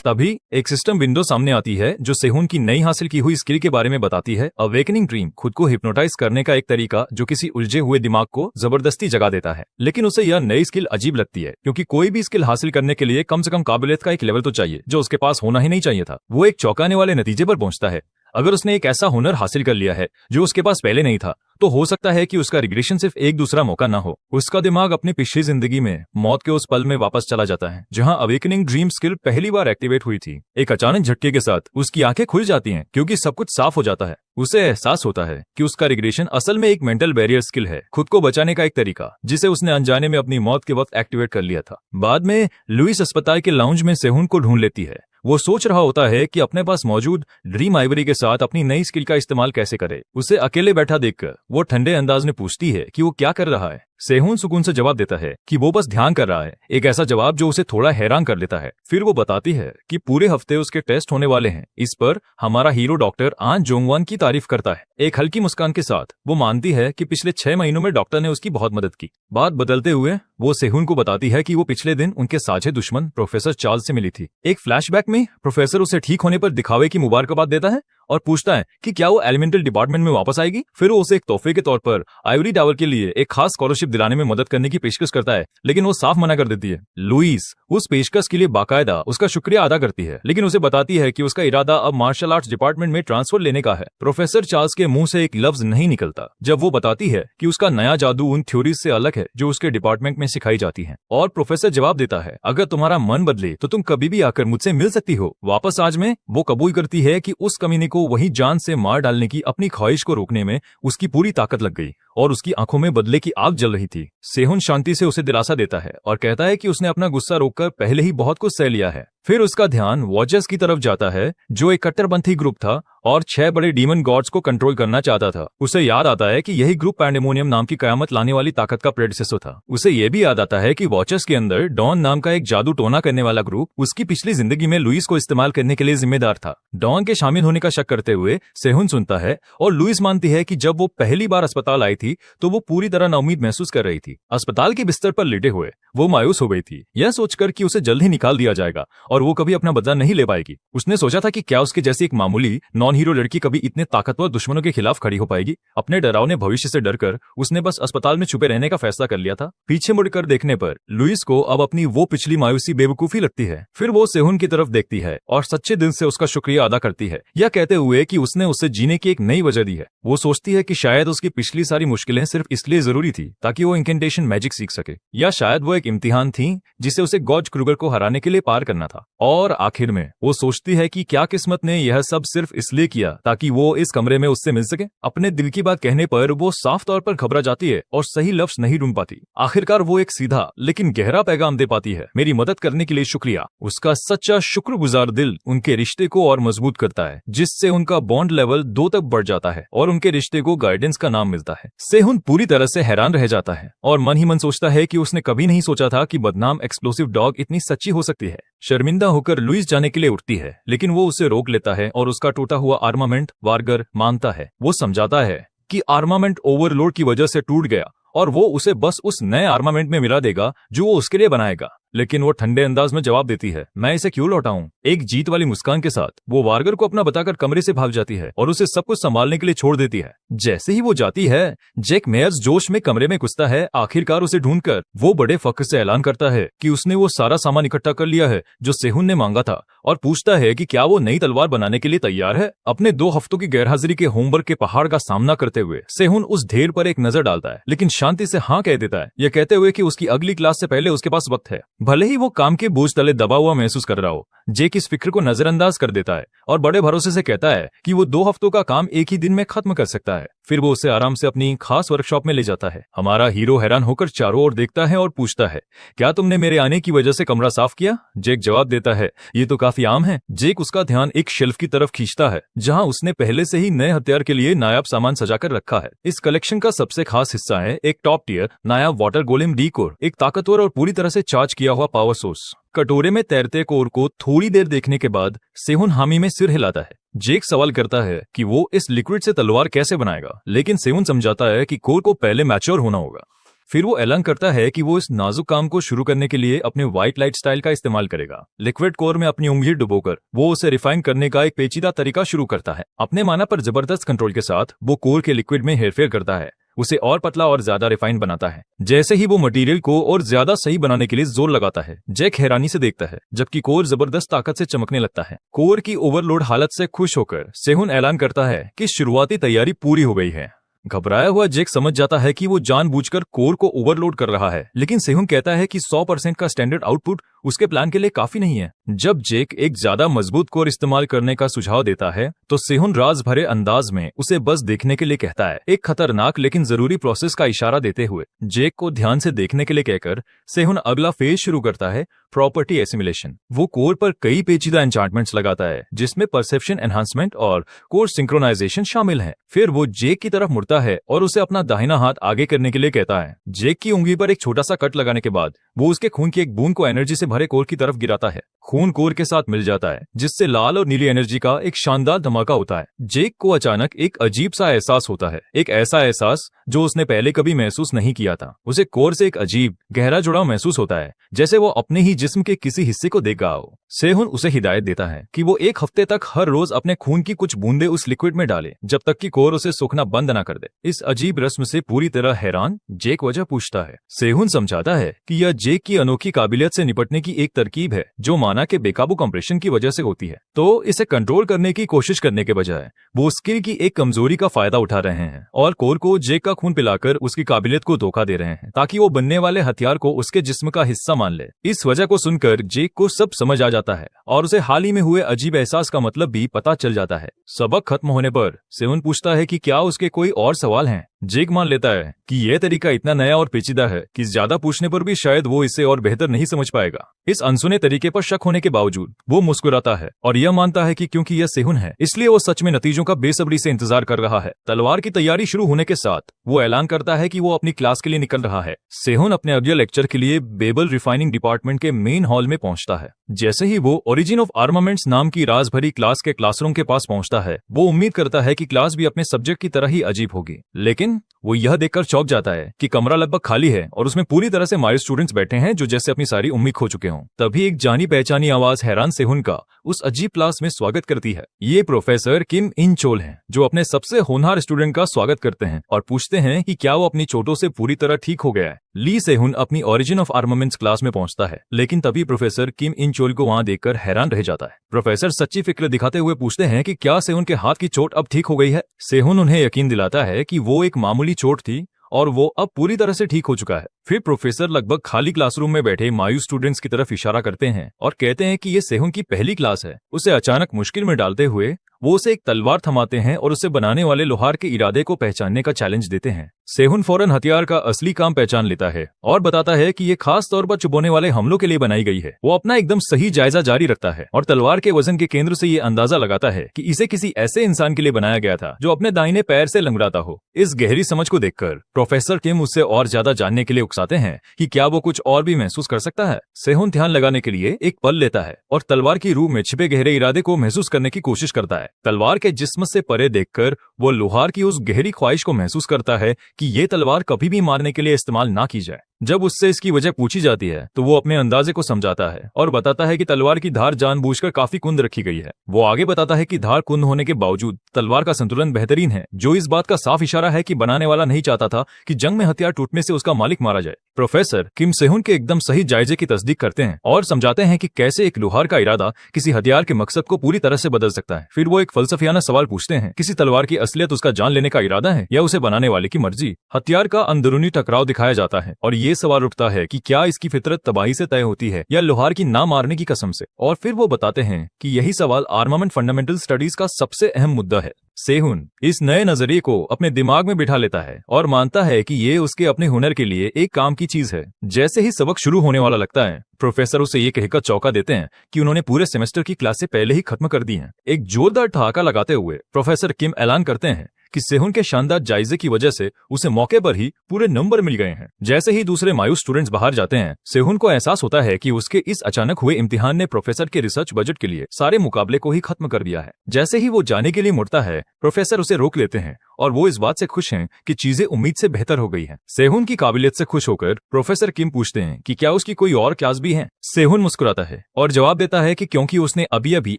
तभी एक सिस्टम विंडो सामने आती है जो सेहून की नई हासिल की हुई स्किल के बारे में बताती है, अवेकनिंग ड्रीम, खुद को हिप्नोटाइज करने का एक तरीका जो किसी उलझे हुए दिमाग को जबरदस्ती जगा देता है। लेकिन उसे यह नई स्किल अजीब लगती है क्योंकि कोई भी स्किल हासिल करने के लिए कम से कम काबिलियत का एक लेवल तो चाहिए जो उसके पास होना ही नहीं चाहिए था। वो एक चौंकाने वाले नतीजे पर पहुंचता है। अगर उसने एक ऐसा हुनर हासिल कर लिया है जो उसके पास पहले नहीं था तो हो सकता है कि उसका रिग्रेशन सिर्फ एक दूसरा मौका ना हो। उसका दिमाग अपनी पिछली जिंदगी में मौत के उस पल में वापस चला जाता है जहां अवेकनिंग ड्रीम स्किल पहली बार एक्टिवेट हुई थी। एक अचानक झटके के साथ उसकी आंखें खुल जाती हैं क्योंकि सब कुछ साफ हो जाता है। उसे एहसास होता है कि उसका रिग्रेशन असल में एक मेंटल बैरियर स्किल है, खुद को बचाने का एक तरीका जिसे उसने अनजाने में अपनी मौत के वक्त एक्टिवेट कर लिया था। बाद में लुइस अस्पताल के लाउंज में सेहून को ढूंढ लेती है। वो सोच रहा होता है कि अपने पास मौजूद ड्रीम आइवरी के साथ अपनी नई स्किल का इस्तेमाल कैसे करे। उसे अकेले बैठा देखकर वो ठंडे अंदाज में पूछती है कि वो क्या कर रहा है। सेहुन सुकून से जवाब देता है कि वो बस ध्यान कर रहा है, एक ऐसा जवाब जो उसे थोड़ा हैरान कर लेता है। फिर वो बताती है कि पूरे हफ्ते उसके टेस्ट होने वाले हैं। इस पर हमारा हीरो डॉक्टर आन जोंगवान की तारीफ करता है। एक हल्की मुस्कान के साथ वो मानती है कि पिछले 6 महीनों में डॉक्टर ने उसकी बहुत मदद की। बात बदलते हुए वो सेहुन को बताती है कि वो पिछले दिन उनके साझे दुश्मन प्रोफेसर चार्ल्स से मिली थी। एक फ्लैशबैक में प्रोफेसर उसे ठीक होने पर दिखावे की मुबारकबाद देता है और पूछता है कि क्या वो एलिमेंटल डिपार्टमेंट में वापस आएगी। फिर वो उसे एक तोहफे के तौर पर आइवरी टावर के लिए एक खास स्कॉलरशिप दिलाने में मदद करने की पेशकश करता है, लेकिन वो साफ मना कर देती है। लुइस उस पेशकश के लिए बाकायदा उसका शुक्रिया अदा करती है, लेकिन उसे बताती है कि उसका इरादा अब मार्शल आर्ट्स डिपार्टमेंट में ट्रांसफर लेने का है। प्रोफेसर चार्ल्स के मुंह से एक लफ्ज नहीं निकलता जब वो बताती है कि उसका नया जादू उन थ्योरीज से अलग है जो उसके डिपार्टमेंट में सिखाई जाती हैं। और प्रोफेसर जवाब देता है, अगर तुम्हारा मन बदले तो तुम कभी भी आकर मुझसे मिल सकती हो। वापस आज में वो कबूल करती है कि उस कमीने को वही जान से मार डालने की अपनी ख्वाहिश को रोकने में उसकी पूरी ताकत लग गई और उसकी आंखों में बदले की आग जल रही थी। सेहुन शांति से उसे दिलासा देता है और कहता है कि उसने अपना गुस्सा रोककर पहले ही बहुत कुछ सह लिया है। फिर उसका ध्यान वॉचर्स की तरफ जाता है जो एक कट्टरपंथी ग्रुप था और 6 बड़े डीमन गॉड्स को कंट्रोल करना चाहता था। उसे याद आता है कि यही ग्रुप पैंडेमोनियम नाम की कयामत लाने वाली ताकत का प्रेडिसेसर था। उसे यह भी याद आता है कि वॉचर्स के अंदर डॉन नाम का एक जादू टोना करने वाला ग्रुप उसकी पिछली जिंदगी में लुइस को इस्तेमाल करने के लिए जिम्मेदार था। डॉन के शामिल होने का शक करते हुए सेहुन सुनता है और लुइस मानती है कि जब वो पहली बार अस्पताल आई थी तो वो पूरी तरह नाउम्मीद महसूस कर रही थी। अस्पताल के बिस्तर पर लेटे हुए वो मायूस हो गई थी, यह सोचकर कि उसे जल्द ही निकाल दिया जाएगा और वो कभी अपना बदला नहीं ले पाएगी। उसने सोचा था कि क्या उसके जैसी एक मामूली नॉन हीरो लड़की कभी इतने ताकतवर दुश्मनों के खिलाफ खड़ी हो पाएगी। अपने डरावने भविष्य से डरकर उसने बस अस्पताल में छुपे रहने का फैसला कर लिया था। पीछे मुड़कर देखने पर लुइस को अब अपनी वो पिछली मायूसी बेवकूफी लगती है। फिर वो सेहुन की तरफ देखती है और सच्चे दिल से उसका शुक्रिया अदा करती है, यह कहते हुए कि उसने उसे जीने की एक नई वजह दी है। वो सोचती है कि शायद उसकी पिछली सारी मुश्किलें सिर्फ इसलिए जरूरी थी ताकि वो इंकेंटेशन मैजिक सीख सके, या शायद वो एक इम्तिहान थी जिसे उसे गॉज क्रूगर को हराने के लिए पार करना था। और आखिर में वो सोचती है कि क्या किस्मत ने यह सब सिर्फ इसलिए किया ताकि वो इस कमरे में उससे मिल सके। अपने दिल की बात कहने पर वो साफ तौर पर घबरा जाती है और सही लफ्ज नहीं ढूंढ पाती। आखिरकार वो एक सीधा लेकिन गहरा पैगाम दे पाती है, मेरी मदद करने के लिए शुक्रिया। उसका सच्चा शुक्रगुजार दिल उनके रिश्ते को और मजबूत करता है, जिससे उनका बॉन्ड लेवल 2 तक बढ़ जाता है और उनके रिश्ते को गाइडेंस का नाम मिलता है। सेहुन पूरी तरह से हैरान रह जाता है और मन ही मन सोचता है कि उसने कभी नहीं सोचा था कि बदनाम एक्सप्लोसिव डॉग इतनी सच्ची हो सकती है। शर्मिंदा होकर लुइस जाने के लिए उठती है, लेकिन वो उसे रोक लेता है और उसका टूटा हुआ आर्मामेंट वारगर मांगता है। वो समझाता है कि आर्मामेंट ओवरलोड की वजह से टूट गया और वो उसे बस उस नए आर्मामेंट में मिला देगा जो वो उसके लिए बनाएगा। लेकिन वो ठंडे अंदाज में जवाब देती है, मैं इसे क्यों लौटाऊं। एक जीत वाली मुस्कान के साथ वो वारगर को अपना बताकर कमरे से भाग जाती है और उसे सब कुछ संभालने के लिए छोड़ देती है। जैसे ही वो जाती है, जैक मेयर्स जोश में कमरे में घुसता है। आखिरकार उसे ढूंढकर वो बड़े फख्र से ऐलान करता है कि उसने वो सारा सामान इकट्ठा कर लिया है जो सेहुन ने मांगा था और पूछता है कि क्या वो नई तलवार बनाने के लिए तैयार है। अपने 2 हफ्तों की गैरहाजिरी के होमवर्क के पहाड़ का सामना करते हुए सेहुन उस ढेर पर एक नजर डालता है, लेकिन शांति से हाँ कह देता है, यह कहते हुए कि उसकी अगली क्लास से पहले उसके पास वक्त है। भले ही वो काम के बोझ तले दबा हुआ महसूस कर रहा हो, जेक इस फिक्र को नजरअंदाज कर देता है और बड़े भरोसे से कहता है कि वो 2 हफ्तों का काम एक ही दिन में खत्म कर सकता है। फिर वो उसे आराम से अपनी खास वर्कशॉप में ले जाता है। हमारा हीरो हैरान होकर चारों ओर देखता है और पूछता है, क्या तुमने मेरे आने की वजह से कमरा साफ किया? जेक जवाब देता है, ये तो काफी आम है। जेक उसका ध्यान एक शेल्फ की तरफ खींचता है जहां उसने पहले से ही नए हथियार के लिए नायाब सामान सजाकर रखा है। इस कलेक्शन का सबसे खास हिस्सा है एक टॉप टियर नायाब वाटर गोलेम डीकोर, एक ताकतवर और पूरी तरह से चार्ज किया हुआ पावर सोर्स। कटोरे में तैरते कोर को थोड़ी देर देखने के बाद सेहुन हामी में सिर हिलाता है। जेक सवाल करता है कि वो इस लिक्विड से तलवार कैसे बनाएगा, लेकिन सेहुन समझाता है कि कोर को पहले मैच्योर होना होगा। फिर वो ऐलान करता है कि वो इस नाजुक काम को शुरू करने के लिए अपने व्हाइट लाइट स्टाइल का इस्तेमाल करेगा। लिक्विड कोर में अपनी उंगली डुबोकर वो उसे रिफाइन करने का एक पेचीदा तरीका शुरू करता है। अपने माना पर जबरदस्त कंट्रोल के साथ वो कोर के लिक्विड में हेरफेर करता है, उसे और पतला और ज्यादा रिफाइन बनाता है। जैसे ही वो मटेरियल को और ज्यादा सही बनाने के लिए जोर लगाता है, जेक हैरानी से देखता है जबकि कोर जबरदस्त ताकत से चमकने लगता है। कोर की ओवरलोड हालत से खुश होकर सेहुन ऐलान करता है कि शुरुआती तैयारी पूरी हो गई है। घबराया हुआ जेक समझ जाता है कि वो जानबूझकर कोर को ओवरलोड कर रहा है, लेकिन सेहुन कहता है कि 100% का स्टैंडर्ड आउटपुट उसके प्लान के लिए काफी नहीं है। जब जेक एक ज्यादा मजबूत कोर इस्तेमाल करने का सुझाव देता है तो सेहुन राज भरे अंदाज में उसे बस देखने के लिए कहता है, एक खतरनाक लेकिन जरूरी प्रोसेस का इशारा देते हुए जेक को ध्यान से देखने के लिए कहकर सेहुन अगला फेज शुरू करता है, प्रॉपर्टी एसिमुलेशन। वो कोर पर कई पेचीदा एन्चांटमेंट्स लगाता है जिसमें परसेप्शन एनहांसमेंट और कोर सिंक्रोनाइजेशन शामिल है। फिर वो जेक की तरफ मुड़ता है और उसे अपना दाहिना हाथ आगे करने के लिए कहता है। जेक की उंगली पर एक छोटा सा कट लगाने के बाद वो उसके खून की एक बूंद को एनर्जी से भरे कोर की तरफ गिराता है। खून कोर के साथ मिल जाता है जिससे लाल और नीली एनर्जी का एक शानदार धमाका होता है। जेक को अचानक एक अजीब सा एहसास होता है, एक ऐसा एहसास जो उसने पहले कभी महसूस नहीं किया था। उसे कोर से एक अजीब गहरा जुड़ाव महसूस होता है, जैसे वो अपने ही जिस्म के किसी हिस्से को देख रहा हो। सेहुन उसे हिदायत देता है कि वो एक हफ्ते तक हर रोज अपने खून की कुछ बूंदे उस लिक्विड में डाले जब तक कि कोर उसे सूखना बंद न कर दे। इस अजीब रस्म से पूरी तरह हैरान जेक वजह पूछता है। सेहुन समझाता है कि यह जेक की अनोखी काबिलियत से निपटने की एक तरकीब है जो माना के बेकाबू कंप्रेशन की वजह से होती है। तो इसे कंट्रोल करने की कोशिश करने के बजाय वो स्किल की एक कमजोरी का फायदा उठा रहे हैं और कोर को जेक का खून पिलाकर उसकी काबिलियत को धोखा दे रहे हैं ताकि वो बनने वाले हथियार को उसके जिस्म का हिस्सा मान ले। इस वजह को सुनकर जेक को सब समझ आ जाता है और उसे हाल ही में हुए अजीब एहसास का मतलब भी पता चल जाता है। सबक खत्म होने पर सेहुन पूछता है कि क्या उसके कोई और सवाल हैं। जेक मान लेता है कि यह तरीका इतना नया और पेचीदा है कि ज्यादा पूछने पर भी शायद वो इसे और बेहतर नहीं समझ पाएगा। इस अनसुने तरीके पर शक होने के बावजूद वो मुस्कुराता है और यह मानता है कि क्योंकि यह सेहुन है इसलिए वो सच में नतीजों का बेसब्री से इंतजार कर रहा है। तलवार की तैयारी शुरू होने के साथ वो ऐलान करता है कि वो अपनी क्लास के लिए निकल रहा है। सेहुन अपने अगले लेक्चर के लिए बेबल रिफाइनिंग डिपार्टमेंट के मेन हॉल में पहुंचता है। जैसे ही वो ओरिजिन ऑफ आर्मामेंट्स नाम की राज भरी क्लास के क्लासरूम के पास पहुंचता है वो उम्मीद करता है कि क्लास भी अपने सब्जेक्ट की तरह ही अजीब होगी, लेकिन वो यह देखकर चौंक जाता है कि कमरा लगभग खाली है और उसमें पूरी तरह से माहिर स्टूडेंट्स बैठे हैं जो जैसे अपनी सारी उम्मीद खो चुके हों। तभी एक जानी पहचानी आवाज हैरान सेहुन का उस अजीब क्लास में स्वागत करती है। ये प्रोफेसर किम इन चोल हैं जो अपने सबसे होनहार स्टूडेंट का स्वागत करते हैं और पूछते हैं कि क्या वो अपनी चोटों से पूरी तरह ठीक हो गया है। ली सेहुन अपनी ओरिजिन ऑफ आर्मामेंट्स क्लास में पहुंचता है, लेकिन तभी प्रोफेसर किम इन चोल को वहां देखकर हैरान रह जाता है। प्रोफेसर सच्ची फिक्र दिखाते हुए पूछते हैं कि क्या सेहुन के हाथ की चोट अब ठीक हो गई है। सेहुन उन्हें यकीन दिलाता है कि वो एक मामूली चोट थी और वो अब पूरी तरह से ठीक हो चुका है। फिर प्रोफेसर लगभग खाली क्लासरूम में बैठे मायूस स्टूडेंट्स की तरफ इशारा करते हैं और कहते हैं कि ये सेहुन की पहली क्लास है। उसे अचानक मुश्किल में डालते हुए वो उसे एक तलवार थमाते हैं और उसे बनाने वाले लोहार के इरादे को पहचानने का चैलेंज देते हैं। सेहुन फौरन हथियार का असली काम पहचान लेता है और बताता है कि ये खास तौर पर चुभोने वाले हमलों के लिए बनाई गई है। वो अपना एकदम सही जायजा जारी रखता है और तलवार के वजन के केंद्र से ये अंदाजा लगाता है कि इसे किसी ऐसे इंसान के लिए बनाया गया था जो अपने दाहिने पैर से लंगड़ाता हो। इस गहरी समझ को देखकर प्रोफेसर किम उससे और ज्यादा जानने के लिए उकसाते हैं कि क्या वो कुछ और भी महसूस कर सकता है। सेहुन ध्यान लगाने के लिए एक पल लेता है और तलवार की रूह में छिपे गहरे इरादे को महसूस करने की कोशिश करता है। तलवार के जिस्म से परे देखकर वो लोहार की उस गहरी ख्वाहिश को महसूस करता है कि ये तलवार कभी भी मारने के लिए इस्तेमाल ना की जाए। जब उससे इसकी वजह पूछी जाती है तो वो अपने अंदाजे को समझाता है और बताता है कि तलवार की धार जानबूझकर काफी कुंद रखी गई है। वो आगे बताता है कि धार कुंद होने के बावजूद तलवार का संतुलन बेहतरीन है, जो इस बात का साफ इशारा है कि बनाने वाला नहीं चाहता था कि जंग में हथियार टूटने से उसका मालिक मारा जाए। प्रोफेसर किम सेहुन के एकदम सही जायजे की तस्दीक करते हैं और समझाते हैं कि कैसे एक लोहार का इरादा किसी हथियार के मकसद को पूरी तरह से बदल सकता है। फिर वो एक फलसफियाना सवाल पूछते हैं, किसी तलवार की असलियत उसका जान लेने का इरादा है या उसे बनाने वाले की मर्जी। हथियार का अंदरूनी टकराव दिखाया जाता है और ये सवाल उठता है कि क्या इसकी फितरत तबाही से तय होती है या लोहार की ना मारने की कसम से। और फिर वो बताते हैं कि यही सवाल आर्मामेंट फंडामेंटल स्टडीज का सबसे अहम मुद्दा है। सेहुन इस नए नजरिए को अपने दिमाग में बिठा लेता है और मानता है कि ये उसके अपने हुनर के लिए एक काम की चीज है। जैसे ही सबक शुरू होने वाला लगता है प्रोफेसर उसे ये कहकर चौंका देते हैं कि उन्होंने पूरे सेमेस्टर की क्लासें पहले ही खत्म कर दी हैं। एक जोरदार ठहाका लगाते हुए प्रोफेसर किम ऐलान करते हैं कि सेहुन के शानदार जायजे की वजह से उसे मौके पर ही पूरे नंबर मिल गए हैं। जैसे ही दूसरे मायूस स्टूडेंट्स बाहर जाते हैं सेहुन को एहसास होता है कि उसके इस अचानक हुए इम्तिहान ने प्रोफेसर के रिसर्च बजट के लिए सारे मुकाबले को ही खत्म कर दिया है। जैसे ही वो जाने के लिए मुड़ता है प्रोफेसर उसे रोक लेते हैं और वो इस बात से खुश हैं कि चीजें उम्मीद से बेहतर हो गई हैं। सेहुन की काबिलियत से खुश होकर प्रोफेसर किम पूछते हैं कि क्या उसकी कोई और क्लास भी है। सेहुन मुस्कुराता है और जवाब देता है कि क्योंकि उसने अभी अभी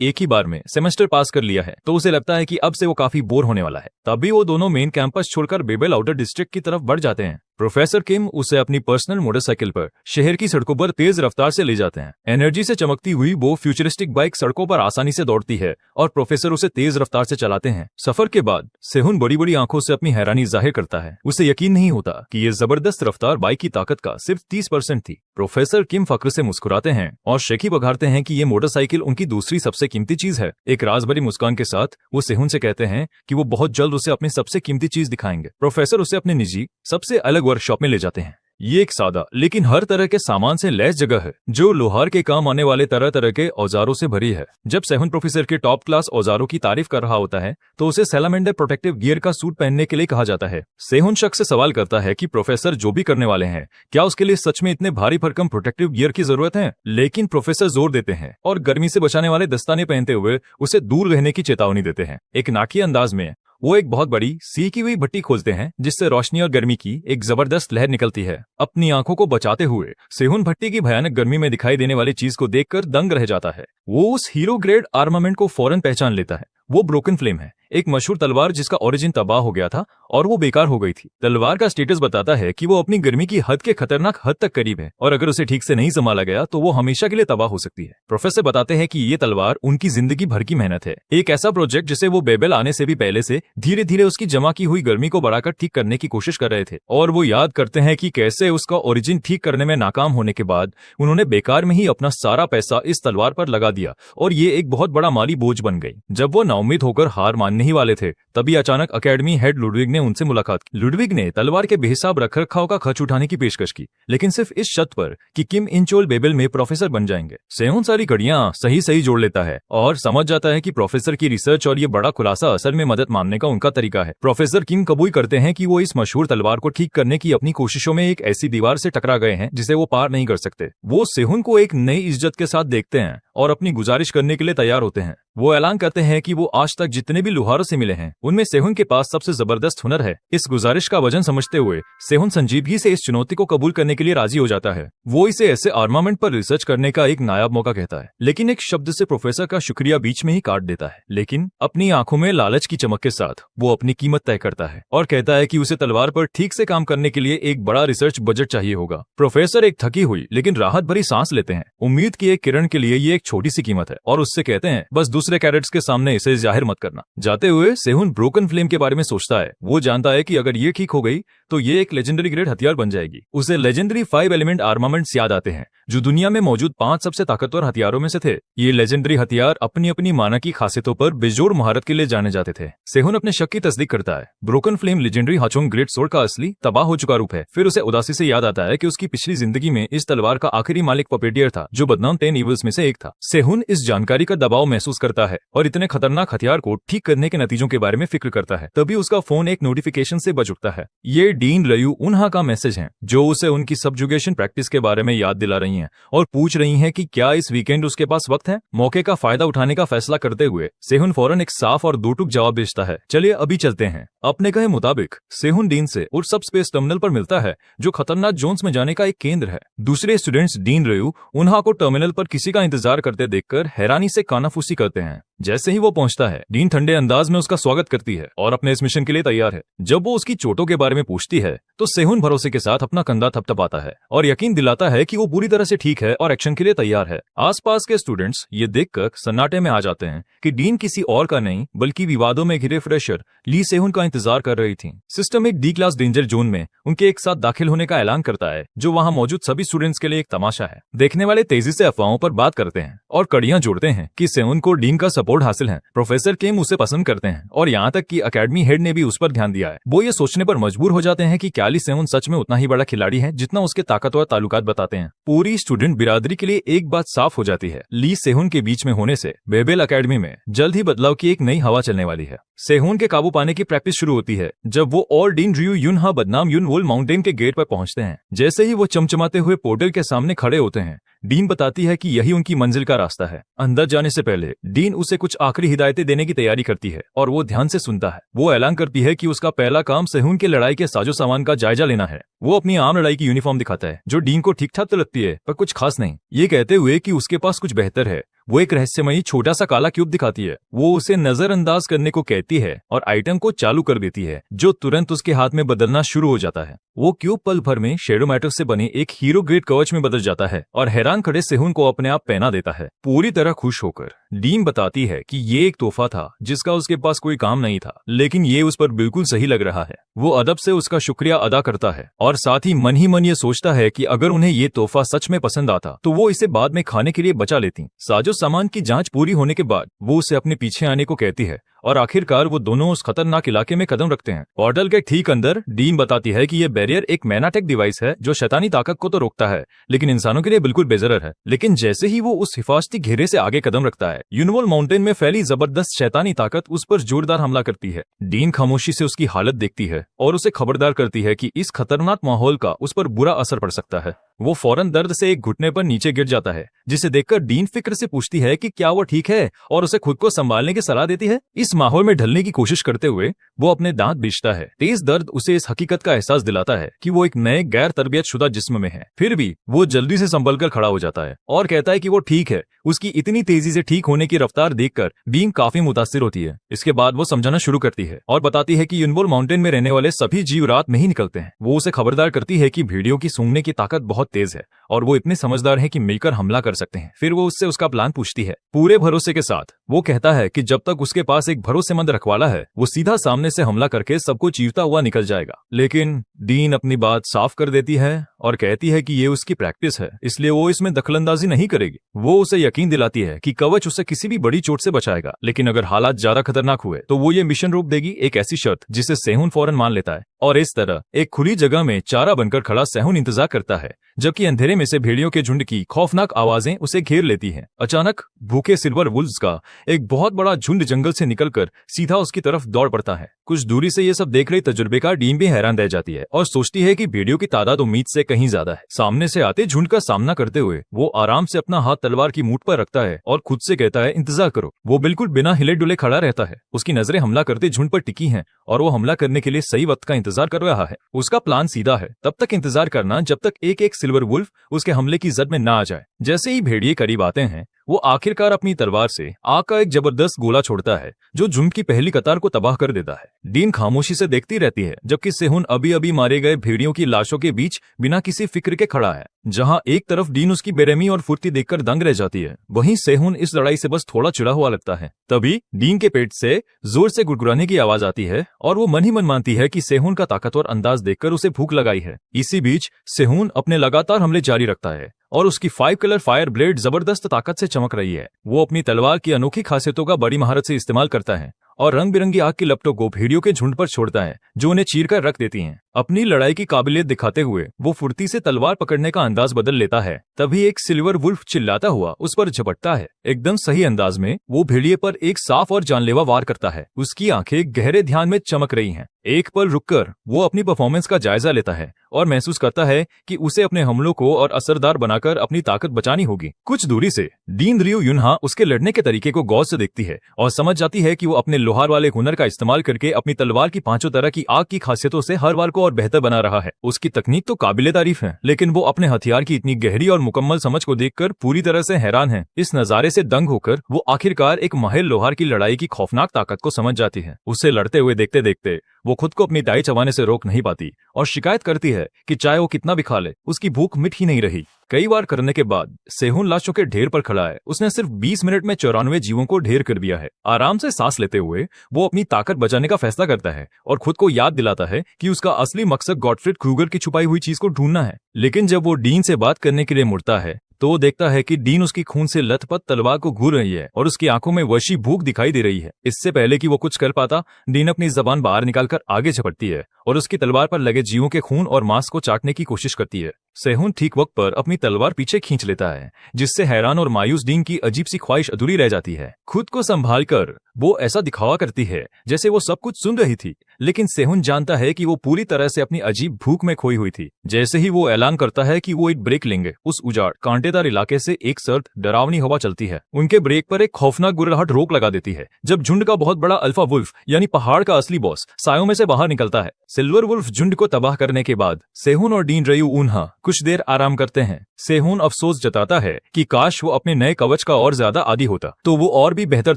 एक ही बार में सेमेस्टर पास कर लिया है तो उसे लगता है कि अब से वो काफी बोर होने वाला है। तभी वो दोनों मेन कैंपस छोड़कर बेबल आउटर डिस्ट्रिक्ट की तरफ बढ़ जाते हैं। प्रोफेसर किम उसे अपनी पर्सनल मोटरसाइकिल पर शहर की सड़कों पर तेज रफ्तार से ले जाते हैं। एनर्जी से चमकती हुई वो फ्यूचरिस्टिक बाइक सड़कों पर आसानी से दौड़ती है और प्रोफेसर उसे तेज रफ्तार से चलाते हैं। सफर के बाद सेहुन बड़ी बड़ी आंखों से अपनी हैरानी जाहिर करता है। उसे यकीन नहीं होता कि ये जबरदस्त रफ्तार बाइक की ताकत का सिर्फ 30% थी। प्रोफेसर किम फक्र से मुस्कुराते हैं और शेखी बघारते हैं कि ये मोटरसाइकिल उनकी दूसरी सबसे कीमती चीज है। एक राज भरी मुस्कान के साथ वो सेहुन से कहते हैं कि वो बहुत जल्द उसे अपनी सबसे कीमती चीज दिखाएंगे। प्रोफेसर उसे अपने निजी सबसे अलग वर्कशॉप में ले जाते हैं। ये एक सादा लेकिन हर तरह के सामान से लैस जगह है जो लोहार के काम आने वाले तरह तरह के औजारों से भरी है। जब सेहुन प्रोफेसर के टॉप क्लास औजारों की तारीफ कर रहा होता है तो उसे सैलामेंडर प्रोटेक्टिव गियर का सूट पहनने के लिए कहा जाता है। सेहुन शख्स से सवाल करता है कि प्रोफेसर जो भी करने वाले हैं क्या उसके लिए सच में इतने भारी भरकम प्रोटेक्टिव गियर की जरूरत है, लेकिन प्रोफेसर जोर देते हैं और गर्मी से बचाने वाले दस्ताने पहनते हुए उसे दूर रहने की चेतावनी देते हैं। एक नाकी अंदाज में वो एक बहुत बड़ी सीकी हुई भट्टी खोलते हैं जिससे रोशनी और गर्मी की एक जबरदस्त लहर निकलती है। अपनी आंखों को बचाते हुए सेहुन भट्टी की भयानक गर्मी में दिखाई देने वाली चीज को देखकर दंग रह जाता है। वो उस हीरो ग्रेड आर्मामेंट को फौरन पहचान लेता है। वो ब्रोकन फ्लेम है, एक मशहूर तलवार जिसका ओरिजिन तबाह हो गया था और वो बेकार हो गई थी। तलवार का स्टेटस बताता है कि वो अपनी गर्मी की हद के खतरनाक हद तक करीब है और अगर उसे ठीक से नहीं संभाला गया तो वो हमेशा के लिए तबाह हो सकती है। प्रोफेसर बताते हैं कि ये तलवार उनकी जिंदगी भर की मेहनत है, एक ऐसा प्रोजेक्ट जिसे वो बेबेल आने से भी पहले से धीरे धीरे उसकी जमा की हुई गर्मी को बढ़ाकर ठीक करने की कोशिश कर रहे थे। और वो याद करते हैं कि कैसे उसका ओरिजिन ठीक करने में नाकाम होने के बाद उन्होंने बेकार में ही अपना सारा पैसा इस तलवार पर लगा दिया और ये एक बहुत बड़ा माली बोझ बन गई। जब वो नाउम्मीद होकर हार मानने ही वाले थे तभी अचानक अकेडमी हेड लुडविग ने उनसे मुलाकात की। लुडविग ने तलवार के बेहिसाब रखरखाव का खर्च उठाने की पेशकश की, लेकिन सिर्फ इस शर्त पर कि किम इंचोल बेबेल में प्रोफेसर बन जाएंगे। सेहुन सारी कड़ियां सही सही जोड़ लेता है और समझ जाता है कि प्रोफेसर की रिसर्च और ये बड़ा खुलासा असल में मदद मांगने का उनका तरीका है। प्रोफेसर किम कबूल करते हैं कि वो इस मशहूर तलवार को ठीक करने की अपनी कोशिशों में एक ऐसी दीवार से टकरा गए हैं जिसे वो पार नहीं कर सकते। वो सेहुन को एक नई इज्जत के साथ देखते हैं और अपनी गुजारिश करने के लिए तैयार होते हैं। वो ऐलान करते हैं कि वो आज तक जितने भी लुहारों से मिले हैं उनमें सेहुन के पास सबसे जबरदस्त हुनर है। इस गुजारिश का वजन समझते हुए सेहुन संजीदगी से इस चुनौती को कबूल करने के लिए राजी हो जाता है। वो इसे ऐसे आर्मामेंट पर रिसर्च करने का एक नायाब मौका कहता है, लेकिन एक शब्द से प्रोफेसर का शुक्रिया बीच में ही काट देता है। लेकिन अपनी आंखों में लालच की चमक के साथ वो अपनी कीमत तय करता है और कहता है कि उसे तलवार पर ठीक से काम करने के लिए एक बड़ा रिसर्च बजट चाहिए होगा। प्रोफेसर एक थकी हुई लेकिन राहत भरी सांस लेते हैं। उम्मीद की एक किरण के लिए ये एक छोटी सी कीमत है और उससे कहते हैं बस दूसरे कैडेट्स के सामने इसे जाहिर मत करना। जाते हुए सेहुन ब्रोकन फ्लेम के बारे में सोचता है। वो जानता है कि अगर ये ठीक हो गई तो ये एक लेजेंडरी ग्रेड हथियार बन जाएगी। उसे लेजेंडरी 5 एलिमेंट आर्मामेंट्स याद आते हैं जो दुनिया में मौजूद 5 सबसे ताकतवर हथियारों में से थे। ये लेजेंडरी हथियार अपनी अपनी मानकी खासियतों पर बेजोड़ महारत के लिए जाने जाते थे। सेहुन अपने शक की तस्दीक करता है। ब्रोकन फ्लेम लेजेंडरी हाचोंग ग्रेट सोर्ड का असली तबाह हो चुका रूप है। फिर उसे उदासी से याद आता है कि उसकी पिछली जिंदगी में इस तलवार का आखिरी मालिक पपेटियर था जो बदनाम 10 इविल्स में से एक था। सेहुन इस जानकारी का दबाव महसूस करता है और इतने खतरनाक हथियार को ठीक करने के नतीजों के बारे में फिक्र करता है। तभी उसका फोन एक नोटिफिकेशन से बज उठता है। ये डीन रयू उन्हा का मैसेज है जो उसे उनकी सबजुगेशन प्रैक्टिस के बारे में याद दिला रही हैं और पूछ रही हैं कि क्या इस वीकेंड उसके पास वक्त है। मौके का फायदा उठाने का फैसला करते हुए सेहुन फौरन एक साफ और दो टूक जवाब भेजता है, चलिए अभी चलते हैं। अपने कहे मुताबिक सेहुन डीन से उस सब स्पेस टर्मिनल पर मिलता है जो खतरनाक जोन्स में जाने का एक केंद्र है। दूसरे स्टूडेंट्स डीन रयू उन्हा को टर्मिनल पर किसी का इंतजार करते देखकर हैरानी से कानाफूसी करते हैं। जैसे ही वो पहुंचता है डीन ठंडे अंदाज में उसका स्वागत करती है और अपने इस मिशन के लिए तैयार है। जब वो उसकी चोटों के बारे में पूछती है तो सेहुन भरोसे के साथ अपना कंधा थपथपाता है और यकीन दिलाता है कि वो पूरी तरह से ठीक है और एक्शन के लिए तैयार है। आसपास के स्टूडेंट्स ये देखकर सन्नाटे में आ जाते हैं कि डीन किसी और का नहीं बल्कि विवादों में घिरे फ्रेशर ली सेहुन का इंतजार कर रही थी। सिस्टम एक डी क्लास डेंजर जोन में उनके एक साथ दाखिल होने का ऐलान करता है जो वहाँ मौजूद सभी स्टूडेंट्स के लिए एक तमाशा है। देखने वाले तेजी से अफवाहों पर बात करते हैं और कड़ियां जोड़ते हैं कि सेहुन को डीन का सपोर्ट हासिल है। प्रोफेसर किम उसे पसंद करते हैं और यहाँ तक कि अकेडमी हेड ने भी उस पर ध्यान दिया है। वो ये सोचने पर मजबूर हो जाते हैं कि क्या ली सेहुन सच में उतना ही बड़ा खिलाड़ी है जितना उसके ताकतवर ताल्लुकात बताते हैं। पूरी स्टूडेंट बिरादरी के लिए एक बात साफ हो जाती है, ली सेहुन के बीच में होने से बेबेल अकेडमी में जल्द ही बदलाव की एक नई हवा चलने वाली है। सेहुन के काबू पाने की प्रैक्टिस शुरू होती है जब वो और डीन रयू युनहा बदनाम युन वोल माउंटेन के गेट पर पहुंचते हैं। जैसे ही वो चमचमाते हुए पोर्टल के सामने खड़े होते हैं डीन बताती है कि यही उनकी मंजिल का रास्ता है। अंदर जाने से पहले डीन उसे कुछ आखिरी हिदायतें देने की तैयारी करती है और वो ध्यान से सुनता है। वो ऐलान करती है कि उसका पहला काम सेहुन के लड़ाई के साजो सामान का जायजा लेना है। वो अपनी आम लड़ाई की यूनिफॉर्म दिखाता है जो डीन को ठीक ठाक तो लगती है पर कुछ खास नहीं। ये कहते हुए कि उसके पास कुछ बेहतर है वो एक रहस्यमयी छोटा सा काला क्यूब दिखाती है। वो उसे नजरअंदाज करने को कहती है और आइटम को चालू कर देती है जो तुरंत उसके हाथ में बदलना शुरू हो जाता है। वो क्यूब पल भर में शेडो मैटर से बने एक हीरो ग्रेड कवच में बदल जाता है और हैरान खड़े सेहुन को अपने आप पहना देता है। पूरी तरह खुश होकर डीन बताती है कि ये एक तोहफा था जिसका उसके पास कोई काम नहीं था लेकिन ये उस पर बिल्कुल सही लग रहा है। वो अदब से उसका शुक्रिया अदा करता है और साथ ही मन ये सोचता है कि अगर उन्हें ये तोहफा सच में पसंद आता तो वो इसे बाद में खाने के लिए बचा लेती। साजो सामान की जांच पूरी होने के बाद वो उसे अपने पीछे आने को कहती है और आखिरकार वो दोनों उस खतरनाक इलाके में कदम रखते हैं। पोर्टल के ठीक अंदर डीन बताती है कि ये बैरियर एक मैनाटेक डिवाइस है जो शैतानी ताकत को तो रोकता है लेकिन इंसानों के लिए बिल्कुल बेजरर है। लेकिन जैसे ही वो उस हिफाजती घेरे से आगे कदम रखता है, यूनिवॉल माउंटेन में फैली जबरदस्त शैतानी ताकत उस पर जोरदार हमला करती है। डीन खामोशी से उसकी हालत देखती है और उसे खबरदार करती है कि इस खतरनाक माहौल का उस पर बुरा असर पड़ सकता है। वो फौरन दर्द से एक घुटने पर नीचे गिर जाता है, जिसे देखकर डीन फिक्र से पूछती है कि क्या वो ठीक है और उसे खुद को संभालने की सलाह देती है। इस माहौल में ढलने की कोशिश करते हुए वो अपने दांत बींचता है। तेज दर्द उसे इस हकीकत का एहसास दिलाता है कि वो एक नए गैर तरबियत शुदा जिस्म में है। फिर भी वो जल्दी से संभल कर खड़ा हो जाता है और कहता है कि वो ठीक है। उसकी इतनी तेजी से ठीक होने की रफ्तार देखकर बीम काफी मुतासिर होती है। इसके बाद वो समझाना शुरू करती है और बताती है कि यूनिवॉल माउंटेन में रहने वाले सभी जीव रात में ही निकलते हैं। वो उसे खबरदार करती है कि भेड़ियों की सूंघने की ताकत बहुत तेज है और वो इतने समझदार हैं कि मिलकर हमला कर सकते हैं। फिर वो उससे उसका प्लान पूछती है। पूरे भरोसे के साथ वो कहता है कि जब तक उसके पास एक भरोसेमंद रखवाला है, वो सीधा सामने से हमला करके सबको चीरता हुआ निकल जाएगा। लेकिन डीन अपनी बात साफ कर देती है और कहती है कि ये उसकी प्रैक्टिस है, इसलिए वो इसमें दखलंदाजी नहीं करेगी। वो उसे यकीन दिलाती है कि कवच उसे किसी भी बड़ी चोट से बचाएगा, लेकिन अगर हालात ज्यादा खतरनाक हुए तो वो ये मिशन रोक देगी, एक ऐसी शर्त जिसे सेहुन फौरन मान लेता है। और इस तरह एक खुली जगह में चारा बनकर खड़ा सेहुन इंतजार करता है, जबकि अंधेरे में से भेड़ियों के झुंड की खौफनाक आवाजें उसे घेर लेती हैं। अचानक भूखे सिल्वर वुल्व्स का एक बहुत बड़ा झुंड जंगल से निकलकर सीधा उसकी तरफ दौड़ पड़ता है। कुछ दूरी से ये सब देख रही तजुर्बेकार डीन भी हैरान रह जाती है और सोचती है कि भेड़ियों की तादाद उम्मीद से कहीं ज्यादा है। सामने से आते झुंड का सामना करते हुए वो आराम से अपना हाथ तलवार की मूठ पर रखता है और खुद से कहता है, इंतजार करो। वो बिल्कुल बिना हिले डुले खड़ा रहता है। उसकी नजरें हमला करते झुंड पर टिकी हैं और वो हमला करने के लिए सही वक्त का इंतजार कर रहा है। उसका प्लान सीधा है, तब तक इंतजार करना जब तक एक एक सिल्वर वुल्फ उसके हमले की जद में ना आ जाए। जैसे ही भेड़िए करीब आते हैं, वो आखिरकार अपनी तलवार से आग का एक जबरदस्त गोला छोड़ता है जो झुंड की पहली कतार को तबाह कर देता है। डीन खामोशी से देखती रहती है जबकि सेहुन अभी अभी मारे गए भेड़ियों की लाशों के बीच बिना किसी फिक्र के खड़ा है। जहां एक तरफ डीन उसकी बेरहमी और फुर्ती देखकर दंग रह जाती है, वहीं सेहुन इस लड़ाई से बस थोड़ा चिढ़ा हुआ लगता है। तभी डीन के पेट से जोर से गुड़गुड़ाने की आवाज आती है और वो मन ही मन मानती है कि सेहुन का ताकतवर अंदाज देखकर उसे भूख लगाई है। इसी बीच सेहुन अपने लगातार हमले जारी रखता है और उसकी 5 कलर फायर ब्लेड जबरदस्त ताकत से चमक रही है। वो अपनी तलवार की अनोखी खासियतों का बड़ी महारत से इस्तेमाल करता है और रंग बिरंगी आग की लपटों को भेड़ियों के झुंड पर छोड़ता है जो उन्हें चीरकर रख देती हैं। अपनी लड़ाई की काबिलियत दिखाते हुए वो फुर्ती से तलवार पकड़ने का अंदाज बदल लेता है। तभी एक सिल्वर वुल्फ चिल्लाता हुआ उस पर झपटता है। एकदम सही अंदाज में वो भेड़िए पर एक साफ और जानलेवा वार करता है। उसकी आंखें गहरे ध्यान में चमक रही हैं। एक पल रुककर वो अपनी परफॉर्मेंस का जायजा लेता है और महसूस करता है कि उसे अपने हमलों को और असरदार बनाकर अपनी ताकत बचानी होगी। कुछ दूरी से डीन रियो युनहा उसके लड़ने के तरीके को गौर से देखती है और समझ जाती है कि वो अपने लोहार वाले हुनर का इस्तेमाल करके अपनी तलवार की 5 तरह की आग की खासियतों से हर वार को और बेहतर बना रहा है। उसकी तकनीक तो काबिले तारीफ है, लेकिन वो अपने हथियार की इतनी गहरी और मुकम्मल समझ को देखकर पूरी तरह से हैरान है। इस नजारे से दंग होकर वो आखिरकार एक माहिर लोहार की लड़ाई की खौफनाक ताकत को समझ जाती है। उसे लड़ते हुए देखते देखते वो खुद को अपनी दाई चबाने से रोक नहीं पाती और शिकायत करती है कि चाहे वो कितना भी खा ले, उसकी भूख मिट ही नहीं रही। कई बार करने के बाद सेहुन लाशों के ढेर पर खड़ा है। उसने सिर्फ 20 मिनट में 94 जीवों को ढेर कर दिया है। आराम से सांस लेते हुए वो अपनी ताकत बचाने का फैसला करता है और खुद को याद दिलाता है कि उसका असली मकसद गॉटफ्रीड क्रूगर की छुपाई हुई चीज को ढूंढना है। लेकिन जब वो डीन से बात करने के लिए मुड़ता है तो वो देखता है कि डीन उसकी खून से लथपथ तलवार को घूर रही है और उसकी आंखों में वशी भूख दिखाई दे रही है। इससे पहले कि वो कुछ कर पाता, डीन अपनी जबान बाहर निकालकर आगे झपटती है और उसकी तलवार पर लगे जीवों के खून और मांस को चाटने की कोशिश करती है। सेहुन ठीक वक्त पर अपनी तलवार पीछे खींच लेता है, जिससे हैरान और मायूस डीन की अजीब सी ख्वाहिश अधूरी रह जाती है। खुद को संभालकर वो ऐसा दिखावा करती है जैसे वो सब कुछ सुन रही थी, लेकिन सेहुन जानता है कि वो पूरी तरह से अपनी अजीब भूख में खोई हुई थी। जैसे ही वो ऐलान करता है कि वो एक ब्रेक लेंगे, उस उजाड़ कांटेदार इलाके से एक सर्द डरावनी हवा चलती है। उनके ब्रेक पर एक खौफनाक गुर्राहट रोक लगा देती है जब झुंड का बहुत बड़ा अल्फा वुल्फ यानी पहाड़ का असली बॉस सायों में से बाहर निकलता है। सिल्वर वुल्फ झुंड को तबाह करने के बाद सेहुन और डीन रियो युनहा कुछ देर आराम करते हैं। सेहुन अफसोस जताता है कि काश वो अपने नए कवच का और ज्यादा आदी होता तो वो और भी बेहतर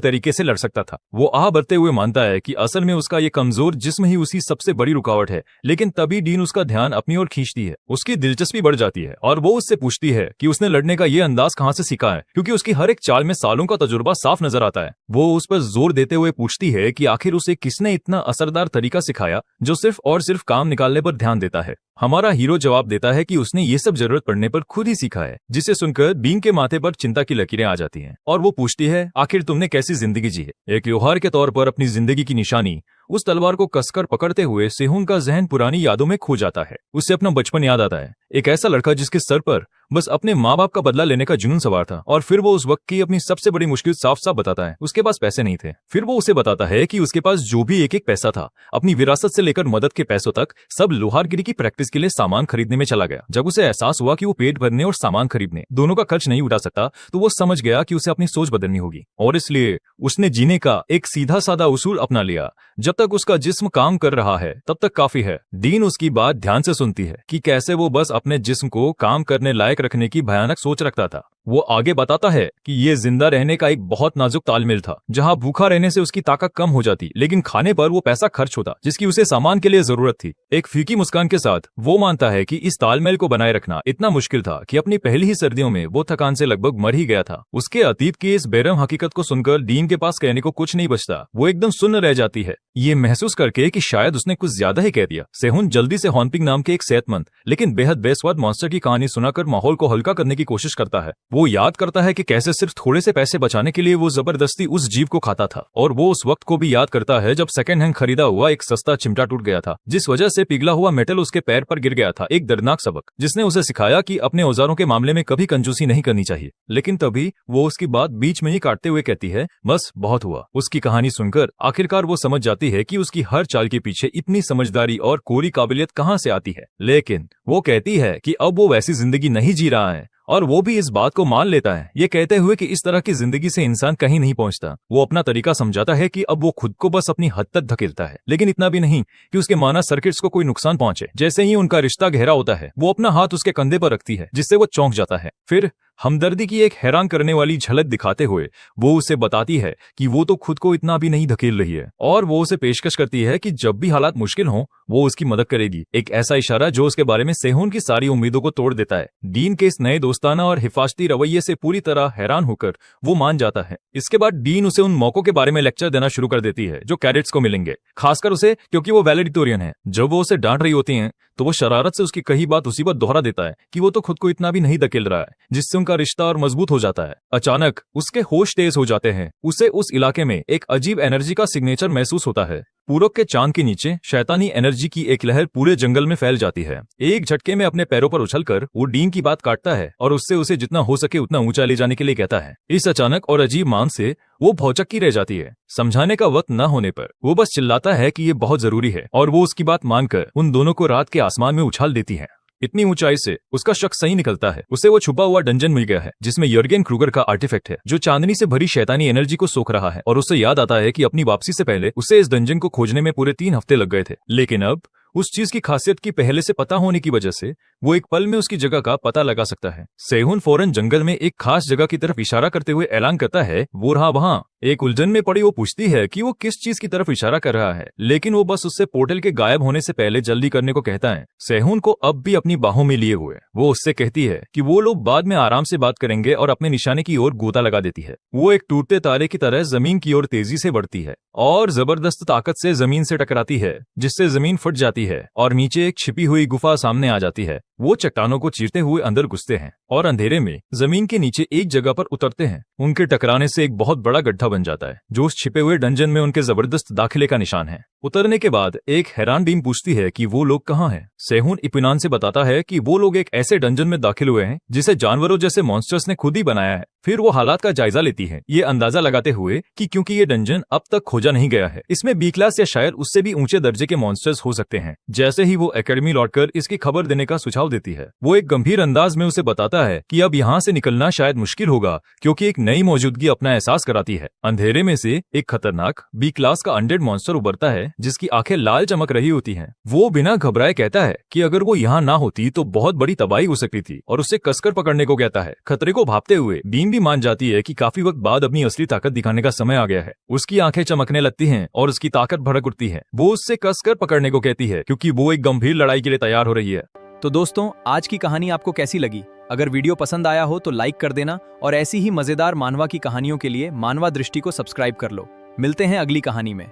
तरीके से लड़ सकता था। वो आह भरते हुए मानता है कि असल में उसका ये कमजोर जिस्म ही उसकी सबसे बड़ी रुकावट है। लेकिन तभी डीन उसका ध्यान अपनी ओर खींचती है। उसकी दिलचस्पी बढ़ जाती है और वो उससे पूछती है कि उसने लड़ने का ये अंदाज कहाँ से सीखा है, क्योंकि उसकी हर एक चाल में सालों का तजुर्बा साफ नजर आता है। वो उस पर जोर देते हुए पूछती है कि आखिर उसे किसने इतना असरदार तरीका सिखाया जो सिर्फ और सिर्फ काम निकालने पर ध्यान देता है। हमारा हीरो जवाब देता है कि उसने ये सब जरूरत पड़ने पर खुद ही सीखा है, जिसे सुनकर बीन के माथे पर चिंता की लकीरें आ जाती हैं और वो पूछती है, आखिर तुमने कैसी जिंदगी जी है। एक त्योहार के तौर पर अपनी जिंदगी की निशानी उस तलवार को कसकर पकड़ते हुए सेहून का जहन पुरानी यादों में खो जाता है। उसे अपना बचपन याद आता है, एक ऐसा लड़का जिसके सर पर बस अपने माँ बाप का बदला लेने का जुनून सवार था। और फिर वो उस वक्त की अपनी सबसे बड़ी मुश्किल साफ साफ बताता है, उसके पास पैसे नहीं थे। फिर वो उसे बताता है कि उसके पास जो भी एक एक पैसा था, अपनी विरासत से लेकर मदद के पैसों तक, सब लोहारगिरी की प्रैक्टिस के लिए सामान खरीदने में चला गया। जब उसे एहसास हुआ कि वो पेट भरने और सामान खरीदने दोनों का खर्च नहीं उठा सकता, तो वो समझ गया कि उसे अपनी सोच बदलनी होगी और इसलिए उसने जीने का एक सीधा साधा उसूल अपना लिया, जब तक उसका जिस्म काम कर रहा है तब तक काफी है। डीन उसकी बात ध्यान से सुनती है कि कैसे वो बस अपने जिस्म को काम करने लायक रखने की भयानक सोच रखता था। वो आगे बताता है कि ये जिंदा रहने का एक बहुत नाजुक तालमेल था, जहां भूखा रहने से उसकी ताकत कम हो जाती, लेकिन खाने पर वो पैसा खर्च होता जिसकी उसे सामान के लिए जरूरत थी। एक फीकी मुस्कान के साथ वो मानता है कि इस तालमेल को बनाए रखना इतना मुश्किल था कि अपनी पहली ही सर्दियों में वो थकान से लगभग मर ही गया था। उसके अतीत की इस बेरहम हकीकत को सुनकर डीन के पास कहने को कुछ नहीं बचता। वो एकदम सुन्न रह जाती है, ये महसूस करके कि शायद उसने कुछ ज्यादा ही कह दिया। सेहुन जल्दी से हॉन्पिंग नाम के एक सेहतमंद लेकिन बेहद बेस्वाद मॉन्स्टर की कहानी सुनाकर माहौल को हल्का करने की कोशिश करता है। वो याद करता है कि कैसे सिर्फ थोड़े से पैसे बचाने के लिए वो जबरदस्ती उस जीव को खाता था, और वो उस वक्त को भी याद करता है जब सेकंड हैंड खरीदा हुआ एक सस्ता चिमटा टूट गया था, जिस वजह से पिघला हुआ मेटल उसके पैर पर गिर गया था। एक दर्दनाक सबक जिसने उसे सिखाया कि अपने औजारों के मामले में कभी कंजूसी नहीं करनी चाहिए। लेकिन तभी वो उसकी बात बीच में ही काटते हुए कहती है, बस बहुत हुआ। उसकी कहानी सुनकर आखिरकार वो समझ जाती है कि उसकी हर चाल के पीछे इतनी समझदारी और कोरी काबिलियत कहाँ से आती है। लेकिन वो कहती है कि अब वो वैसी जिंदगी नहीं जी रहा है, और वो भी इस बात को मान लेता है, ये कहते हुए कि इस तरह की जिंदगी से इंसान कहीं नहीं पहुंचता। वो अपना तरीका समझाता है कि अब वो खुद को बस अपनी हद तक धकेलता है, लेकिन इतना भी नहीं कि उसके माना सर्किट्स को कोई नुकसान पहुंचे। जैसे ही उनका रिश्ता गहरा होता है, वो अपना हाथ उसके कंधे पर रखती है, जिससे वो चौंक जाता है। फिर हमदर्दी की एक हैरान करने वाली झलक दिखाते हुए वो उसे बताती है कि वो तो खुद को इतना भी नहीं धकेल रही है, और वो उसे पेशकश करती है कि जब भी हालात मुश्किल हों वो उसकी मदद करेगी। एक ऐसा इशारा जो उसके बारे में सेहून की सारी उम्मीदों को तोड़ देता है। डीन के इस नए दोस्ताना और हिफाजती रवैये से पूरी तरह हैरान होकर वो मान जाता है। इसके बाद डीन उसे उन मौकों के बारे में लेक्चर देना शुरू कर देती है जो कैडेट्स को मिलेंगे, खासकर उसे क्योंकि वो वैलेडिटोरियन है। जब वो उसे डांट रही होती हैं तो वो शरारत से उसकी कही बात उसी पर दोहरा देता है कि वो तो खुद को इतना भी नहीं धकेल रहा है, जिससे उनका रिश्ता और मजबूत हो जाता है। अचानक उसके होश तेज हो जाते हैं। उसे उस इलाके में एक अजीब एनर्जी का सिग्नेचर महसूस होता है। पूरब के चांद के नीचे शैतानी एनर्जी की एक लहर पूरे जंगल में फैल जाती है। एक झटके में अपने पैरों पर उछलकर वो डीन की बात काटता है और उससे उसे जितना हो सके उतना ऊंचा ले जाने के लिए कहता है। इस अचानक और अजीब मान से वो भौचक्की रह जाती है। समझाने का वक्त न होने पर वो बस चिल्लाता है कि ये बहुत जरूरी है, और वो उसकी बात मानकर उन दोनों को रात के आसमान में उछाल देती है। इतनी ऊंचाई से उसका शक सही निकलता है। उसे वो छुपा हुआ डंजन मिल गया है जिसमें यर्गेन क्रूगर का आर्टिफैक्ट है, जो चांदनी से भरी शैतानी एनर्जी को सोख रहा है। और उसे याद आता है कि अपनी वापसी से पहले उसे इस डंजन को खोजने में पूरे 3 हफ्ते लग गए थे, लेकिन अब उस चीज की खासियत की पहले से पता होने की वजह से वो एक पल में उसकी जगह का पता लगा सकता है। सेहुन फौरन जंगल में एक खास जगह की तरफ इशारा करते हुए ऐलान करता है, वो रहा वहाँ। एक उलझन में पड़ी वो पूछती है कि वो किस चीज की तरफ इशारा कर रहा है, लेकिन वो बस उससे पोर्टल के गायब होने से पहले जल्दी करने को कहता है। सेहुन को अब भी अपनी बाहों में लिए हुए वो उससे कहती है कि वो लोग बाद में आराम से बात करेंगे, और अपने निशाने की ओर गोता लगा देती है। वो एक टूटते तारे की तरह जमीन की ओर तेजी से बढ़ती है और जबरदस्त ताकत से जमीन से टकराती है, जिससे जमीन फट जाती है और नीचे एक छिपी हुई गुफा सामने आ जाती है। वो चट्टानों को चीरते हुए अंदर घुसते हैं और अंधेरे में जमीन के नीचे एक जगह पर उतरते हैं। उनके टकराने से एक बहुत बड़ा गड्ढा बन जाता है, जो उस छिपे हुए डंजन में उनके जबरदस्त दाखिले का निशान है। उतरने के बाद एक हैरान डीन पूछती है कि वो लोग कहाँ हैं। सेहुन इत्मीनान से बताता है कि वो लोग एक ऐसे डंजन में दाखिल हुए हैं जिसे जानवरों जैसे मॉन्स्टर्स ने खुद ही बनाया है। फिर वो हालात का जायजा लेती है, ये अंदाजा लगाते हुए कि क्योंकि ये डंजन अब तक खोजा नहीं गया है, इसमें बी क्लास या शायद उससे भी ऊंचे दर्जे के मॉन्स्टर्स हो सकते हैं। जैसे ही वो एकेडमी लौटकर इसकी खबर देने का सुझाव देती है, वो एक गंभीर अंदाज में उसे बताता है कि अब यहाँ से निकलना शायद मुश्किल होगा, क्योंकि एक नई मौजूदगी अपना एहसास कराती है। अंधेरे में से एक खतरनाक बी क्लास का अनडेड मॉन्स्टर उभरता है, जिसकी आंखें लाल चमक रही होती हैं। वो बिना घबराए कहता है कि अगर वो यहाँ ना होती तो बहुत बड़ी तबाही हो सकती थी, और उससे कसकर पकड़ने को कहता है। खतरे को भांपते हुए बीन भी मान जाती है कि काफी वक्त बाद अपनी असली ताकत दिखाने का समय आ गया है। उसकी आंखें चमकने लगती हैं और उसकी ताकत भड़क उठती है। वो उससे कसकर पकड़ने को कहती है, क्योंकि वो एक गंभीर लड़ाई के लिए तैयार हो रही है। तो दोस्तों, आज की कहानी आपको कैसी लगी? अगर वीडियो पसंद आया हो तो लाइक कर देना, और ऐसी ही मजेदार मानवा की कहानियों के लिए मानवा दृष्टि को सब्सक्राइब कर लो। मिलते हैं अगली कहानी में।